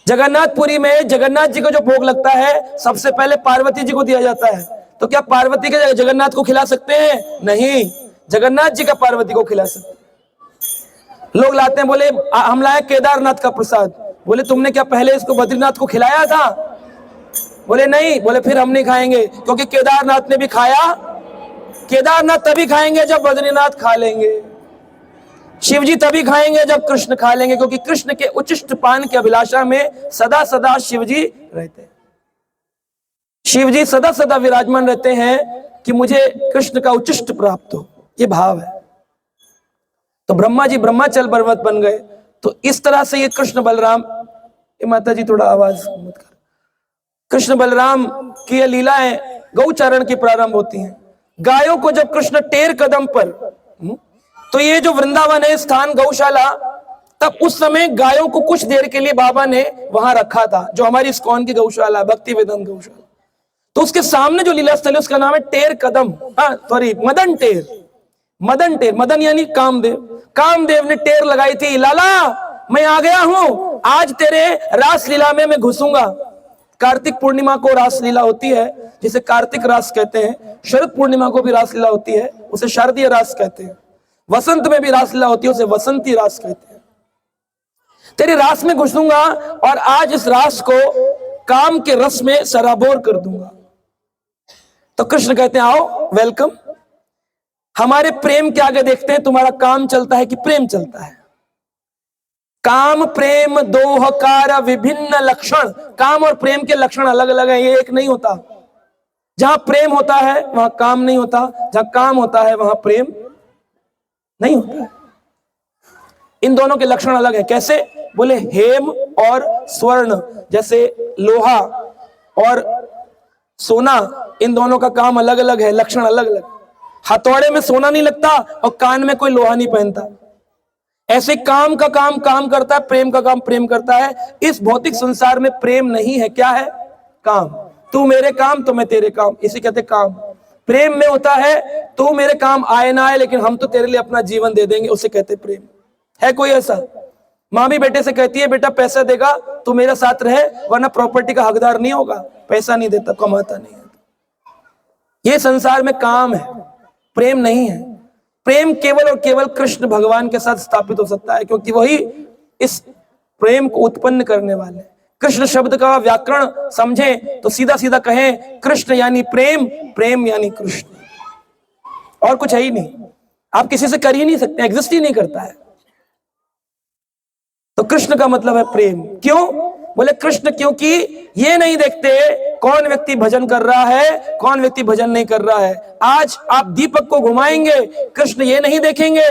जगन्नाथपुरी में जगन्नाथ जी को जो भोग लगता है सबसे पहले पार्वती जी को दिया जाता है। तो क्या पार्वती के जगन्नाथ को खिला सकते हैं? नहीं। जगन्नाथ जी का पार्वती को खिला सकते। लोग लाते हैं, बोले हम लाए केदारनाथ का प्रसाद। बोले तुमने क्या पहले इसको बद्रीनाथ को खिलाया था? बोले नहीं। बोले फिर हम नहीं खाएंगे, क्योंकि केदारनाथ ने भी खाया। केदारनाथ तभी खाएंगे जब बद्रीनाथ खा लेंगे। शिव जी तभी खाएंगे जब कृष्ण खा लेंगे, क्योंकि कृष्ण के उच्चिष्ट पान की अभिलाषा में सदा सदा शिव जी रहते हैं। शिव जी सदा सदा विराजमान रहते हैं कि मुझे कृष्ण का उच्चिष्ट प्राप्त हो, ये भाव है। तो ब्रह्मा जी ब्रह्माचल पर्वत बन गए। तो इस तरह से ये कृष्ण बलराम ये माता जी थोड़ा आवाज मत कर। कृष्ण बलराम की ये लीलाएं गौचारण की प्रारंभ होती हैं। गायों को जब कृष्ण टेर कदम पर, तो ये जो वृंदावन है स्थान गौशाला, तब उस समय गायों को कुछ देर के लिए बाबा ने वहां रखा था, जो हमारी इस्कॉन की गौशाला, भक्ति वेदांत गौशाला। तो उसके सामने जो लीला स्थल है उसका नाम है टेर कदम, सॉरी मदन टेर। मदन टेर, मदन यानी कामदेव। कामदेव ने टेर लगाई थी, लाला मैं आ गया हूं, आज तेरे रास लीला में मैं घुसूंगा। कार्तिक पूर्णिमा को रास लीला होती है, जिसे कार्तिक रास कहते हैं। शरद पूर्णिमा को भी रास लीला होती है, उसे शारदीय रास कहते हैं। वसंत में भी रास लीला होती है, उसे वसंती रास कहते हैं। तेरे रास में घुसूंगा और आज इस रास को काम के रस में सराबोर कर दूंगा। तो कृष्ण कहते हैं आओ, वेलकम। हमारे प्रेम के आगे देखते हैं तुम्हारा काम चलता है कि प्रेम चलता है। काम प्रेम दोहकार विभिन्न लक्षण। काम और प्रेम के लक्षण अलग अलग हैं, ये एक नहीं होता। जहां प्रेम होता है वहां काम नहीं होता, जहां काम होता है वहां प्रेम नहीं होता है। इन दोनों के लक्षण अलग हैं। कैसे? बोले हेम और स्वर्ण, जैसे लोहा और सोना, इन दोनों का काम अलग अलग है, लक्षण अलग अलग। हथौड़े में सोना नहीं लगता और कान में कोई लोहा नहीं पहनता। ऐसे काम का काम काम करता है, प्रेम का काम प्रेम करता है। इस भौतिक संसार में प्रेम नहीं है, क्या है? काम। तू मेरे काम तो मैं तेरे काम, इसे कहते काम। प्रेम में होता है तू मेरे काम आए ना आए, लेकिन हम तो तेरे लिए अपना जीवन दे देंगे, उसे कहते प्रेम। है कोई ऐसा? माँ भी बेटे से कहती है बेटा पैसा देगा तू मेरे साथ रहे, वरना प्रॉपर्टी का हकदार नहीं होगा। पैसा नहीं देता, कमाता नहीं है। ये संसार में काम है, प्रेम नहीं है। प्रेम केवल और केवल कृष्ण भगवान के साथ स्थापित हो सकता है, क्योंकि वही इस प्रेम को उत्पन्न करने वाले। कृष्ण शब्द का व्याकरण समझे तो सीधा सीधा कहें कृष्ण यानी प्रेम, प्रेम यानी कृष्ण। और कुछ है ही नहीं, आप किसी से कर ही नहीं सकते, एग्जिस्ट ही नहीं करता है। तो कृष्ण का मतलब है प्रेम। क्यों? बोले कृष्ण क्योंकि ये नहीं देखते कौन व्यक्ति भजन कर रहा है, कौन व्यक्ति भजन नहीं कर रहा है। आज आप दीपक को घुमाएंगे, कृष्ण ये नहीं देखेंगे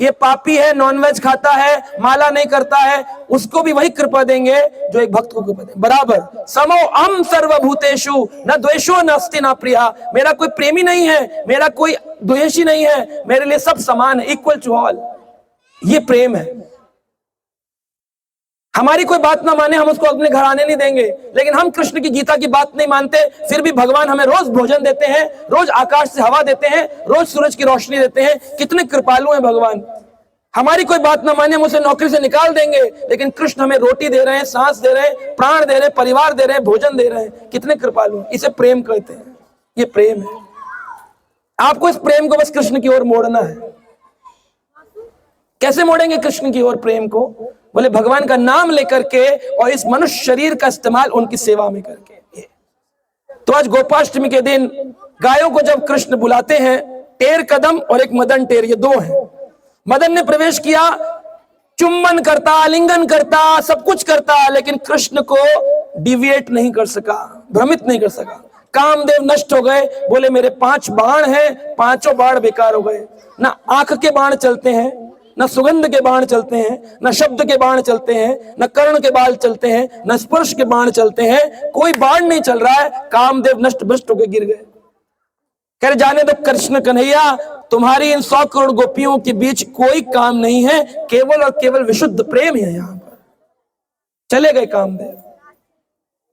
ये पापी है, नॉनवेज खाता है, माला नहीं करता है, उसको भी वही कृपा देंगे जो एक भक्त को कृपा देंगे। बराबर समो अहम सर्वभूतेषु न द्वेषो नास्ति न प्रिया। मेरा कोई प्रेमी नहीं है, मेरा कोई द्वेषी नहीं है, मेरे लिए सब समान है, इक्वल टू ऑल। ये प्रेम है। हमारी कोई बात ना माने, हम उसको अपने घर आने नहीं देंगे, लेकिन हम कृष्ण की गीता की बात नहीं मानते, फिर भी भगवान हमें रोज भोजन देते हैं, रोज आकाश से हवा देते हैं, रोज सूरज की रोशनी देते हैं। कितने कृपालु हैं भगवान। हमारी कोई बात ना माने, हम उसे नौकरी से निकाल देंगे, लेकिन कृष्ण हमें रोटी दे रहे हैं, सांस दे रहे हैं, प्राण दे रहे हैं, परिवार दे रहे हैं, भोजन दे रहे हैं। कितने कृपालु हैं। इसे प्रेम कहते हैं। ये प्रेम है। आपको इस प्रेम को बस कृष्ण की ओर मोड़ना है। कैसे मोड़ेंगे कृष्ण की ओर प्रेम को? बोले भगवान का नाम लेकर के और इस मनुष्य शरीर का इस्तेमाल उनकी सेवा में करके। तो आज गोपाष्टमी के दिन गायों को जब कृष्ण बुलाते हैं, टेर कदम और एक मदन टेर, ये दो हैं। मदन ने प्रवेश किया, चुम्बन करता, आलिंगन करता, सब कुछ करता, लेकिन कृष्ण को डिविएट नहीं कर सका, भ्रमित नहीं कर सका। कामदेव नष्ट हो गए। बोले मेरे 5 बाण हैं, पांचों बाण बेकार हो गए। ना आंख के बाण चलते हैं, न सुगंध के बाण चलते हैं, न शब्द के बाण चलते हैं, न कर्ण के बाण चलते हैं, न स्पर्श के बाण चलते हैं, कोई बाण नहीं चल रहा है। कामदेव नष्ट भ्रष्ट होकर गिर गए। कह रहे जाने दो कृष्ण कन्हैया, तुम्हारी इन 100 करोड़ गोपियों के बीच कोई काम नहीं है, केवल और केवल विशुद्ध प्रेम है यहां पर। चले गए कामदेव।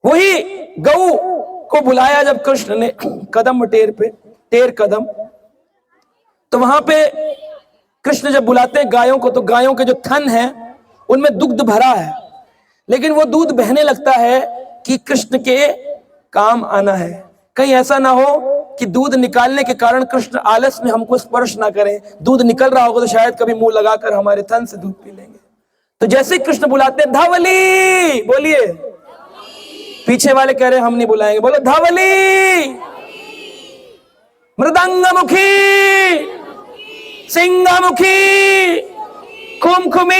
वही गऊ को बुलाया जब कृष्ण ने कदम टेर पे, टेर कदम, तो वहां पे कृष्ण जब बुलाते हैं गायों को, तो गायों के जो थन हैं उनमें दुग्ध भरा है, लेकिन वो दूध बहने लगता है कि कृष्ण के काम आना है। कहीं ऐसा ना हो कि दूध निकालने के कारण कृष्ण आलस में हमको स्पर्श ना करें। दूध निकल रहा होगा तो शायद कभी मुंह लगाकर हमारे थन से दूध पी लेंगे। तो जैसे कृष्ण बुलाते हैं धवली, बोलिए। पीछे वाले कह रहे हम नहीं बुलाएंगे, बोलो धवली। मृदंगमुखी, सिंहमुखी, खुमखुमी।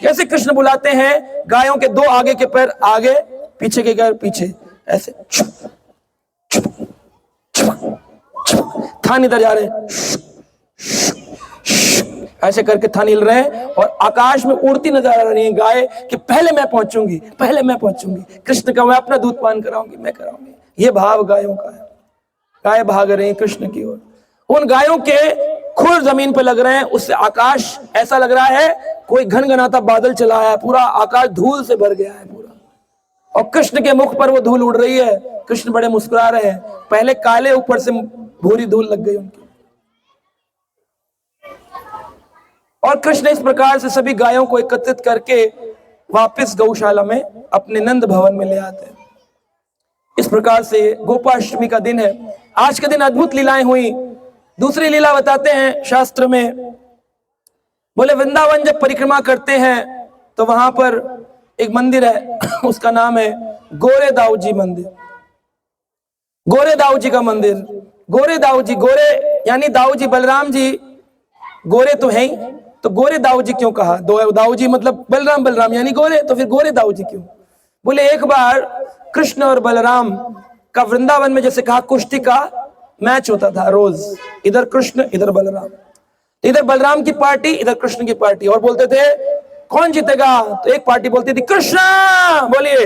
जैसे कृष्ण बुलाते हैं, गायों के 2 आगे के पैर आगे, पीछे के पैर पीछे, ऐसे थान इधर जा रहे, ऐसे करके थन हिल रहे हैं और आकाश में उड़ती नजर आ रही है गाय कि पहले मैं पहुंचूंगी, पहले मैं पहुंचूंगी, कृष्ण का मैं अपना दूध पान कराऊंगी, मैं कराऊंगी। ये भाव गायों का है। गाय भाग रही है कृष्ण की ओर। उन गायों के खुर जमीन पे लग रहे हैं, उससे आकाश ऐसा लग रहा है कोई घनघनाता बादल चला है, पूरा आकाश धूल से भर गया है पूरा। और कृष्ण के मुख पर वो धूल उड़ रही है। कृष्ण बड़े मुस्कुरा रहे हैं, पहले काले ऊपर से भूरी धूल लग गई उनकी। और कृष्ण इस प्रकार से सभी गायों को एकत्रित करके वापस गौशाला में अपने नंद भवन में ले आते हैं। इस प्रकार से गोपाष्टमी का दिन है। आज के दिन अद्भुत लीलाएं हुई। दूसरी लीला बताते हैं शास्त्र में, बोले वृंदावन जब परिक्रमा करते हैं तो वहां पर एक मंदिर है, उसका नाम है गोरे दाऊ जी मंदिर। गोरे दाऊ जी का मंदिर। गोरे दाऊ जी, गोरे यानी दाऊ जी बलराम जी गोरे तो है ही, तो गोरे दाऊ जी क्यों कहा? दाऊ जी मतलब बलराम, बलराम यानी गोरे, तो फिर गोरे दाऊ जी क्यों? बोले एक बार कृष्ण और बलराम का वृंदावन में जैसे कहा कुश्ती का मैच होता था रोज, इधर कृष्ण इधर बलराम, इधर बलराम की पार्टी इधर कृष्ण की पार्टी, और बोलते थे कौन जीतेगा? तो एक पार्टी बोलती थी कृष्ण, बोलिए।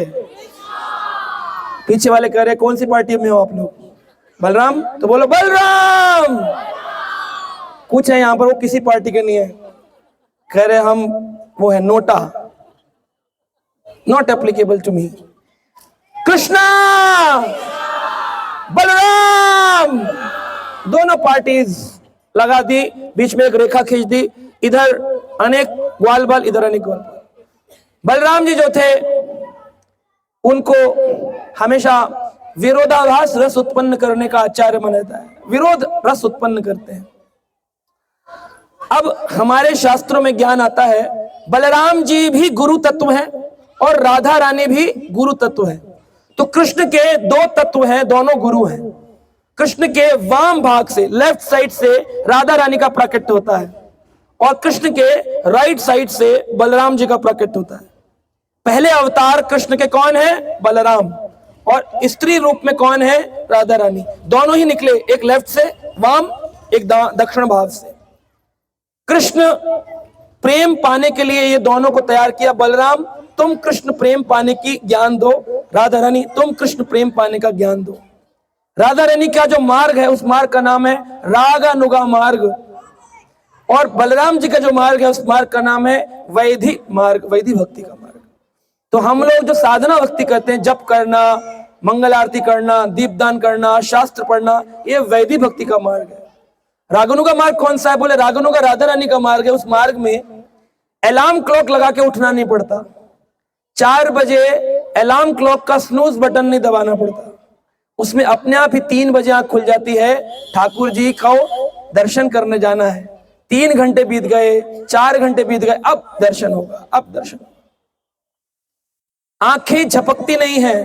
पीछे वाले कह रहे कौन सी पार्टी में हो आप लोग? बलराम, तो बोलो बलराम। कुछ है यहाँ पर वो किसी पार्टी के नहीं है, कह रहे हम वो है NOTA, not applicable to me. Krishna Balram, दोनों पार्टीज लगा दी, बीच में एक रेखा खींच दी, इधर अनेक ग्वाल बाल इधर अनेक ग्वाल बाल। बलराम जी जो थे उनको हमेशा विरोधाभास रस उत्पन्न करने का आचार्य माना जाता है, विरोध रस उत्पन्न करते हैं। अब हमारे शास्त्रों में ज्ञान आता है बलराम जी भी गुरु तत्व हैं और राधा रानी भी गुरु तत्व है। तो कृष्ण के दो तत्व हैं, दोनों गुरु हैं। कृष्ण के वाम भाग से, लेफ्ट साइड से राधा रानी का प्राकट्य होता है और कृष्ण के राइट साइड से बलराम जी का प्राकट्य होता है। पहले अवतार कृष्ण के कौन है? बलराम, और स्त्री रूप में कौन है? राधा रानी। दोनों ही निकले, एक लेफ्ट से वाम, एक दक्षिण भाग से। कृष्ण प्रेम पाने के लिए ये दोनों को तैयार किया। बलराम तुम कृष्ण प्रेम पाने की ज्ञान दो, राधा रानी तुम कृष्ण प्रेम पाने का ज्ञान दो। राधा रानी का जो मार्ग है उस मार्ग का नाम है रागानुगा मार्ग, और बलराम जी का जो मार्ग है उस मार्ग का नाम है वैधि मार्ग, वैधि भक्ति का मार्ग। तो हम लोग जो साधना भक्ति करते हैं, जप करना, मंगल आरती करना, दीपदान करना, शास्त्र पढ़ना, ये वैधि भक्ति का मार्ग है। रागानु का मार्ग कौन सा है? बोले रागानु का राधा रानी का मार्ग है। उस मार्ग में अलार्म क्लॉक लगा के उठना नहीं पड़ता, 4 बजे अलार्म क्लॉक का स्नूज बटन नहीं दबाना पड़ता, उसमें अपने आप ही 3 बजे आंख खुल जाती है। ठाकुर जी को दर्शन करने जाना है, 3 घंटे बीत गए, 4 घंटे बीत गए, अब दर्शन होगा, अब दर्शन। आंखें झपकती नहीं है।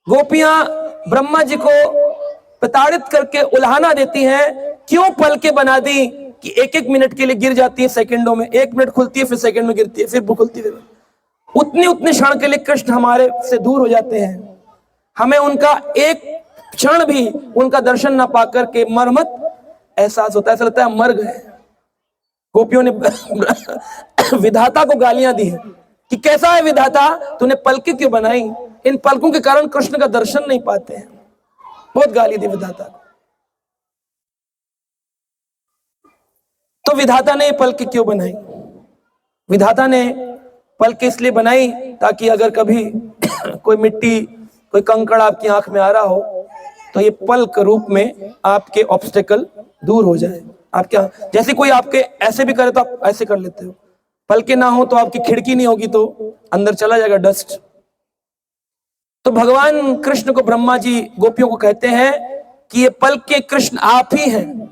गोपियां ब्रह्मा जी को प्रताड़ित करके उल्हाना देती हैं, क्यों पलके बना दी कि 1-1 मिनट के लिए गिर जाती है सेकंडों में, 1 मिनट खुलती है फिर सेकंड में गिरती है, फिर खुलती है। उतने क्षण के लिए कृष्ण हमारे से दूर हो जाते हैं। हमें उनका एक क्षण भी उनका दर्शन ना पाकर के मरमत एहसास होता है, ऐसा लगता है मर गए। गोपियों ने विधाता को गालियां दी है कि कैसा है विधाता, तूने पलकें क्यों बनाई, इन पलकों के कारण कृष्ण का दर्शन नहीं पाते हैं। बहुत गाली दी विधाता को। तो विधाता ने पलकें क्यों बनाई? विधाता ने पलकें इसलिए बनाई ताकि अगर कभी कोई मिट्टी, कोई कंकड़ आपकी आंख में आ रहा हो तो ये पलक रूप में आपके ऑब्स्टेकल दूर हो जाए। आप क्या, जैसे कोई आपके ऐसे भी करे तो आप ऐसे कर लेते हो, पलके ना हो तो आपकी खिड़की नहीं होगी तो अंदर चला जाएगा डस्ट। तो भगवान कृष्ण को ब्रह्मा जी गोपियों को कहते हैं कि ये पलके कृष्ण आप ही हैं।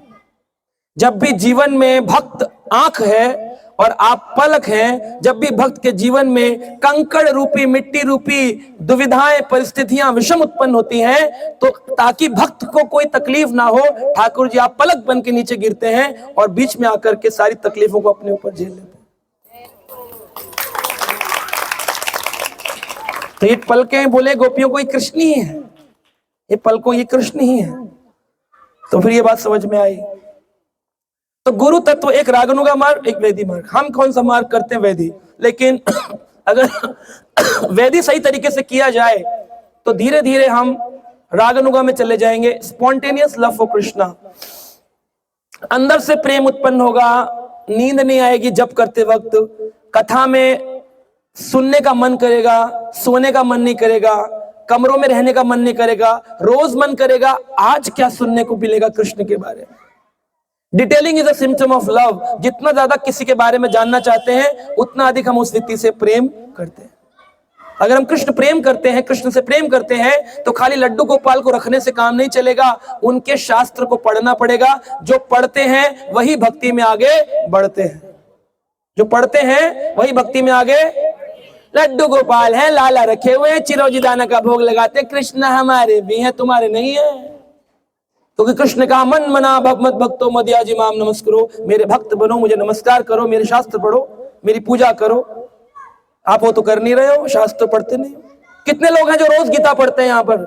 जब भी जीवन में भक्त आंख है और आप पलक हैं, जब भी भक्त के जीवन में कंकड़ रूपी, मिट्टी रूपी दुविधाएं, परिस्थितियां, विषम उत्पन्न होती हैं, तो ताकि भक्त को कोई तकलीफ ना हो, ठाकुर जी आप पलक बन के नीचे गिरते हैं और बीच में आकर के सारी तकलीफों को अपने ऊपर झेल लेते हैं। तो ये पलकें बोले गोपियों को ये कृष्ण ही है, ये पलकों ये कृष्ण ही है। तो फिर ये बात समझ में आई। तो गुरु तत्व एक रागानुगा मार्ग, एक वैदी मार्ग। हम कौन सा मार्ग करते हैं? वैदी। लेकिन अगर वैदी सही तरीके से किया जाए तो धीरे धीरे हम रागानुगा में चले जाएंगे। स्पॉन्टेनियस लव फॉर कृष्णा, अंदर से प्रेम उत्पन्न होगा, नींद नहीं आएगी जप करते वक्त, कथा में सुनने का मन करेगा, सोने का मन नहीं करेगा, कमरों में रहने का मन नहीं करेगा, रोज मन करेगा आज क्या सुनने को मिलेगा कृष्ण के बारे में। Detailing is a symptom of love. जितना ज्यादा किसी के बारे में जानना चाहते हैं उतना अधिक हम उस व्यक्ति से प्रेम करते हैं। अगर हम कृष्ण प्रेम करते हैं, कृष्ण से प्रेम करते हैं, तो खाली लड्डू गोपाल को रखने से काम नहीं चलेगा, उनके शास्त्र को पढ़ना पड़ेगा। जो पढ़ते हैं वही भक्ति में आगे बढ़ते हैं, जो पढ़ते हैं वही भक्ति में आगे। लड्डू गोपाल हैं, लाला रखे हुए हैं, चिरौंजी दाना का भोग लगाते हैं, कृष्ण हमारे भी हैं तुम्हारे नहीं है। क्योंकि कृष्ण का मन मना भगवत भक्तो मदयाजी माम नमस्करो, मेरे भक्त बनो, मुझे नमस्कार करो, मेरे शास्त्र पढ़ो, मेरी पूजा करो। आप वो तो कर नहीं रहे हो, शास्त्र पढ़ते नहीं हो। कितने लोग हैं जो रोज गीता पढ़ते हैं? यहाँ पर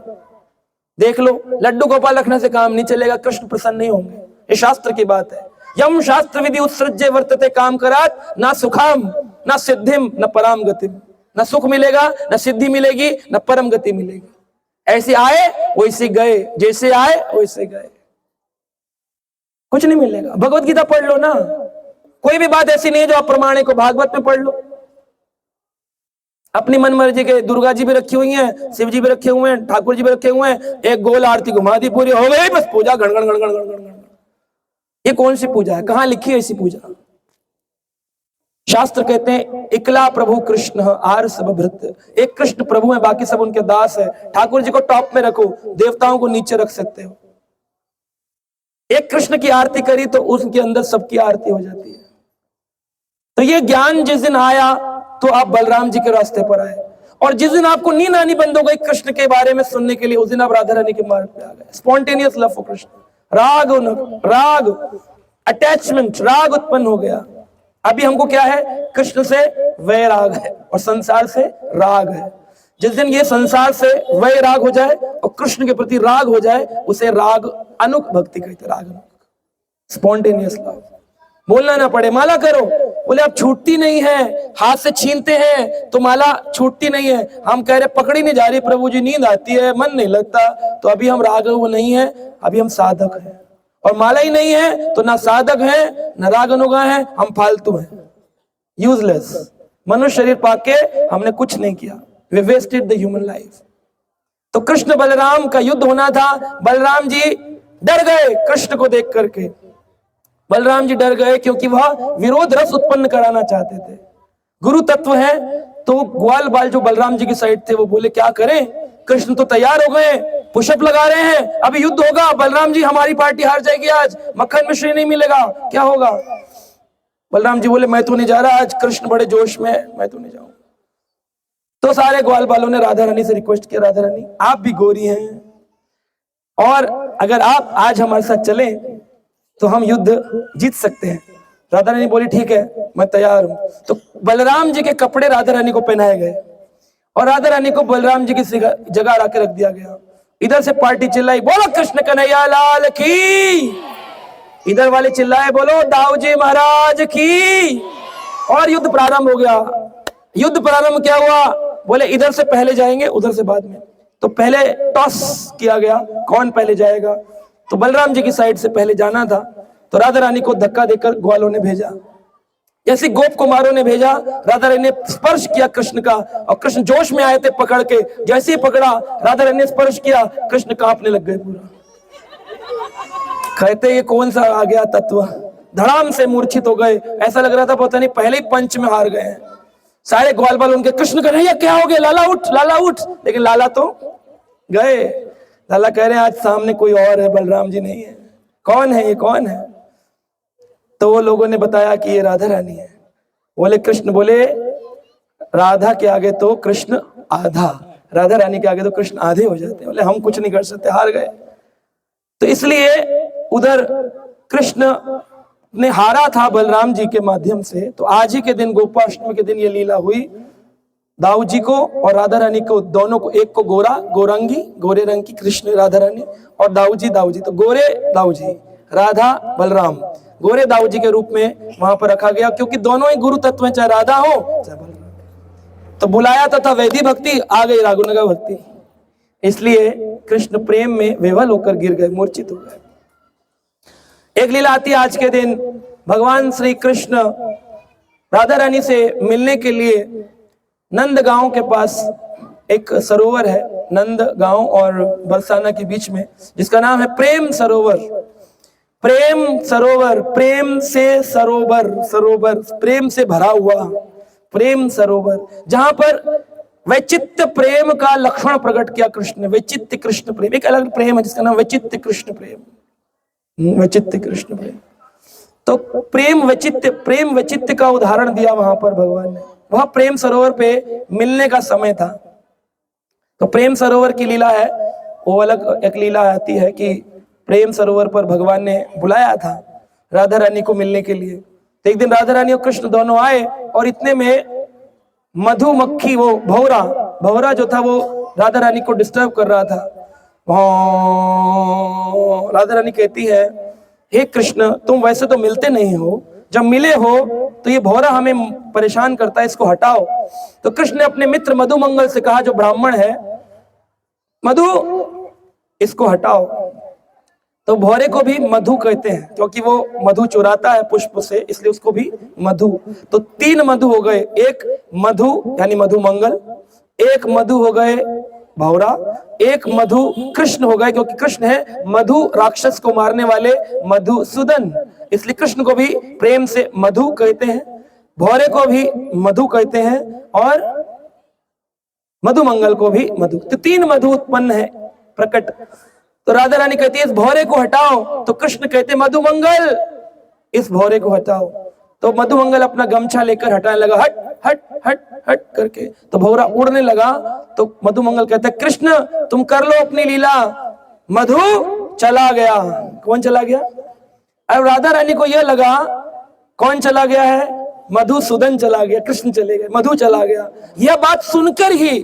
देख लो। लड्डू गोपाल रखने से काम नहीं चलेगा, कृष्ण प्रसन्न नहीं होंगे। ये शास्त्र की बात है। यम शास्त्र विधि उत्सृज्य वर्तते काम करात, ना सुखाम ना सिद्धिम न पराम गतिम। न सुख मिलेगा, न सिद्धि मिलेगी, न परम गति मिलेगी। ऐसे आए वैसे गए, जैसे आए वैसे गए, कुछ नहीं मिलेगा। भगवत गीता पढ़ लो ना, कोई भी बात ऐसी नहीं है जो अप्रमाणिक को। भागवत में पढ़ लो। अपनी मन मर्जी के दुर्गा जी भी रखी हुई हैं, शिव जी भी रखे हुए हैं, ठाकुर जी भी रखे हुए हैं। एक गोल आरती घुमा दी, पूरी हो गई, बस पूजा गण गण गण गण गण गण। ये कौन सी पूजा है? कहां लिखी है ऐसी पूजा? शास्त्र कहते हैं इकला प्रभु कृष्ण आर सब भृत। एक कृष्ण प्रभु है, बाकी सब उनके दास है। ठाकुर जी को टॉप में रखो, देवताओं को नीचे रख सकते हो। एक कृष्ण की आरती करी तो उसके अंदर सबकी आरती हो जाती है। तो ये ज्ञान जिस दिन आया तो आप बलराम जी के रास्ते पर आए, और जिस दिन आपको नींद आनी बंद हो गई कृष्ण के बारे में सुनने के लिए, उस दिन आप राधा रानी के मार्ग पे आ गए। स्पॉन्टेनियस लव फॉर कृष्ण, राग अटैचमेंट, राग उत्पन्न हो गया। अभी हमको क्या है? कृष्ण से वैराग है और संसार से राग है। जिस दिन ये संसार से वैराग हो जाए और कृष्ण के प्रति राग हो जाए, उसे राग अनुक भक्ति कहते। राग अनुक, स्पॉन्टेनियस लव। बोलना ना पड़े, माला करो। बोले अब छूटती नहीं है, हाथ से छीनते हैं तो माला छूटती नहीं है। हम कह रहे पकड़ी नहीं जा रही प्रभु जी, नींद आती है, मन नहीं लगता। तो अभी हम राग वो नहीं है, अभी हम साधक हैं। और माला ही नहीं है तो ना साधक है ना राग अनुगा है, हम फालतू हैं, यूजलेस। मनुष्य शरीर पाके हमने कुछ नहीं किया, we wasted the human life. तो कृष्ण बलराम का युद्ध होना था। बलराम जी डर गए कृष्ण को देख करके। बलराम जी डर गए क्योंकि वह विरोध रस उत्पन्न कराना चाहते थे। गुरु तत्व है तो ग्वाल बाल जो बलराम जी की साइड थे वो बोले क्या करें, कृष्ण तो तैयार हो गए, पुशअप लगा रहे हैं, अभी युद्ध होगा, बलराम जी हमारी पार्टी हार जाएगी, आज मक्खन मिश्री नहीं मिलेगा, क्या होगा। बलराम जी बोले मैं तो नहीं जा रहा, आज कृष्ण बड़े जोश में है, मैं तो नहीं जाऊंगा। तो सारे ग्वाल बालों ने राधा रानी से रिक्वेस्ट किया, राधा रानी आप भी गोरी हैं और अगर आप आज हमारे साथ चले तो हम युद्ध जीत सकते हैं। राधा रानी बोली ठीक है मैं तैयार हूं। तो बलराम जी के कपड़े राधा रानी को पहनाए गए और राधा रानी को बलराम जी की जगह रख दिया गया। इधर से पार्टी चिल्लाई बोलो कृष्ण कन्हैया लाल की, इधर वाले चिल्लाए बोलो दाऊ जी महाराज की, और युद्ध प्रारंभ हो गया। युद्ध प्रारंभ क्या हुआ? बोले इधर से पहले जाएंगे उधर से बाद में। तो पहले टॉस किया गया कौन पहले जाएगा। तो बलराम जी की साइड से पहले जाना था, तो राधा रानी को धक्का देकर ग्वालों ने भेजा। जैसे गोप कुमारों ने भेजा, राधा रानी ने स्पर्श किया कृष्ण का, और कृष्ण जोश में आए थे पकड़ के। जैसे ही पकड़ा, राधा रानी ने स्पर्श किया, कृष्ण कांपने लग गए पूरा। कहते ये कौन सा आ गया तत्व, धड़ाम से मूर्छित हो गए। ऐसा लग रहा था पता नहीं पहले ही पंच में हार गए हैं। सारे ग्वाल बाल उनके कृष्ण कह रहे क्या हो गया, लाला उठ लाला उठ। लेकिन लाला तो गए। लाला कह रहे हैं आज सामने कोई और है, बलराम जी नहीं है। कौन है ये, कौन है? तो वो लोगों ने बताया कि ये राधा रानी है। बोले कृष्ण बोले राधा के आगे तो कृष्ण आधा, राधा रानी के आगे तो कृष्ण आधे हो जाते हैं। बोले हम कुछ नहीं कर सकते, हार गए। तो इसलिए उधर कृष्ण ने हारा था बलराम जी के माध्यम से। तो आज ही के दिन गोपाष्टमी के दिन ये लीला हुई। दाऊ जी को और राधा रानी को दोनों को, एक को गोरा गोरंगी गोरे रंग की कृष्ण राधा रानी, और दाऊ जी तो गोरे दाऊ जी, राधा बलराम। गोरे दाऊ जी के रूप में वहां पर रखा गया, क्योंकि दोनों ही गुरु तत्व हैं, चाहे राधा हो चाहे बलराम। तो बुलाया था वैदिक भक्ति, आ गई राघुनगा भक्ति, इसलिए कृष्ण प्रेम में विवल होकर गिर गए, मूर्छित हो गए। एक लीला आती है आज के दिन, भगवान श्री कृष्ण राधा रानी से मिलने के लिए नंद गांव के पास एक सरोवर है, नंद गांव और बरसाना के बीच में, जिसका नाम है प्रेम सरोवर। प्रेम सरोवर, प्रेम से सरोवर, सरोवर प्रेम से भरा हुआ प्रेम सरोवर, जहां पर वैचित्य प्रेम का लक्षण प्रकट किया कृष्ण ने। वैचित्य कृष्ण प्रेम, एक अलग प्रेम है जिसका नाम वैचित्य कृष्ण प्रेम, वैचित्य कृष्ण प्रेम। तो प्रेम वैचित्य का उदाहरण दिया वहां पर भगवान ने। वह प्रेम सरोवर पे मिलने का समय था। तो प्रेम सरोवर की लीला है, वो अलग एक लीला आती है कि प्रेम सरोवर पर भगवान ने बुलाया था राधा रानी को मिलने के लिए। तो एक दिन राधा रानी और कृष्ण दोनों आए और इतने में मधुमक्खी, वो भौरा जो था वो राधा रानी को डिस्टर्ब कर रहा था। राधा रानी कहती है, हे कृष्ण तुम वैसे तो मिलते नहीं हो, जब मिले हो तो ये भौरा हमें परेशान करता है, इसको हटाओ। तो कृष्ण ने अपने मित्र मधुमंगल से कहा, जो ब्राह्मण है, मधु इसको हटाओ। तो भौरे को भी मधु कहते हैं, क्योंकि वो मधु चुराता है पुष्प से, इसलिए उसको भी मधु। तो 3 मधु हो गए, एक मधु यानी मधुमंगल, एक मधु हो गए भौरा, एक मधु कृष्ण हो गए, क्योंकि कृष्ण है मधु राक्षस को मारने वाले मधुसूदन, इसलिए कृष्ण को भी प्रेम से मधु कहते हैं, भौरे को भी मधु कहते हैं और मधुमंगल को भी मधु। तो 3 मधु उत्पन्न है प्रकट। तो राधा रानी कहती है इस भौरे को हटाओ, तो कृष्ण कहते मधुमंगल इस भौरे को हटाओ। तो मधुमंगल अपना गमछा लेकर हटाने लगा, हट हट हट हट करके। तो भौरा उड़ने लगा। तो मधुमंगल कहता है कृष्ण तुम कर लो अपनी लीला। मधु चला गया। कौन चला गया? अब राधा रानी को यह लगा कौन चला गया है? मधुसूदन चला गया, कृष्ण चले गए, मधु चला गया। यह बात सुनकर ही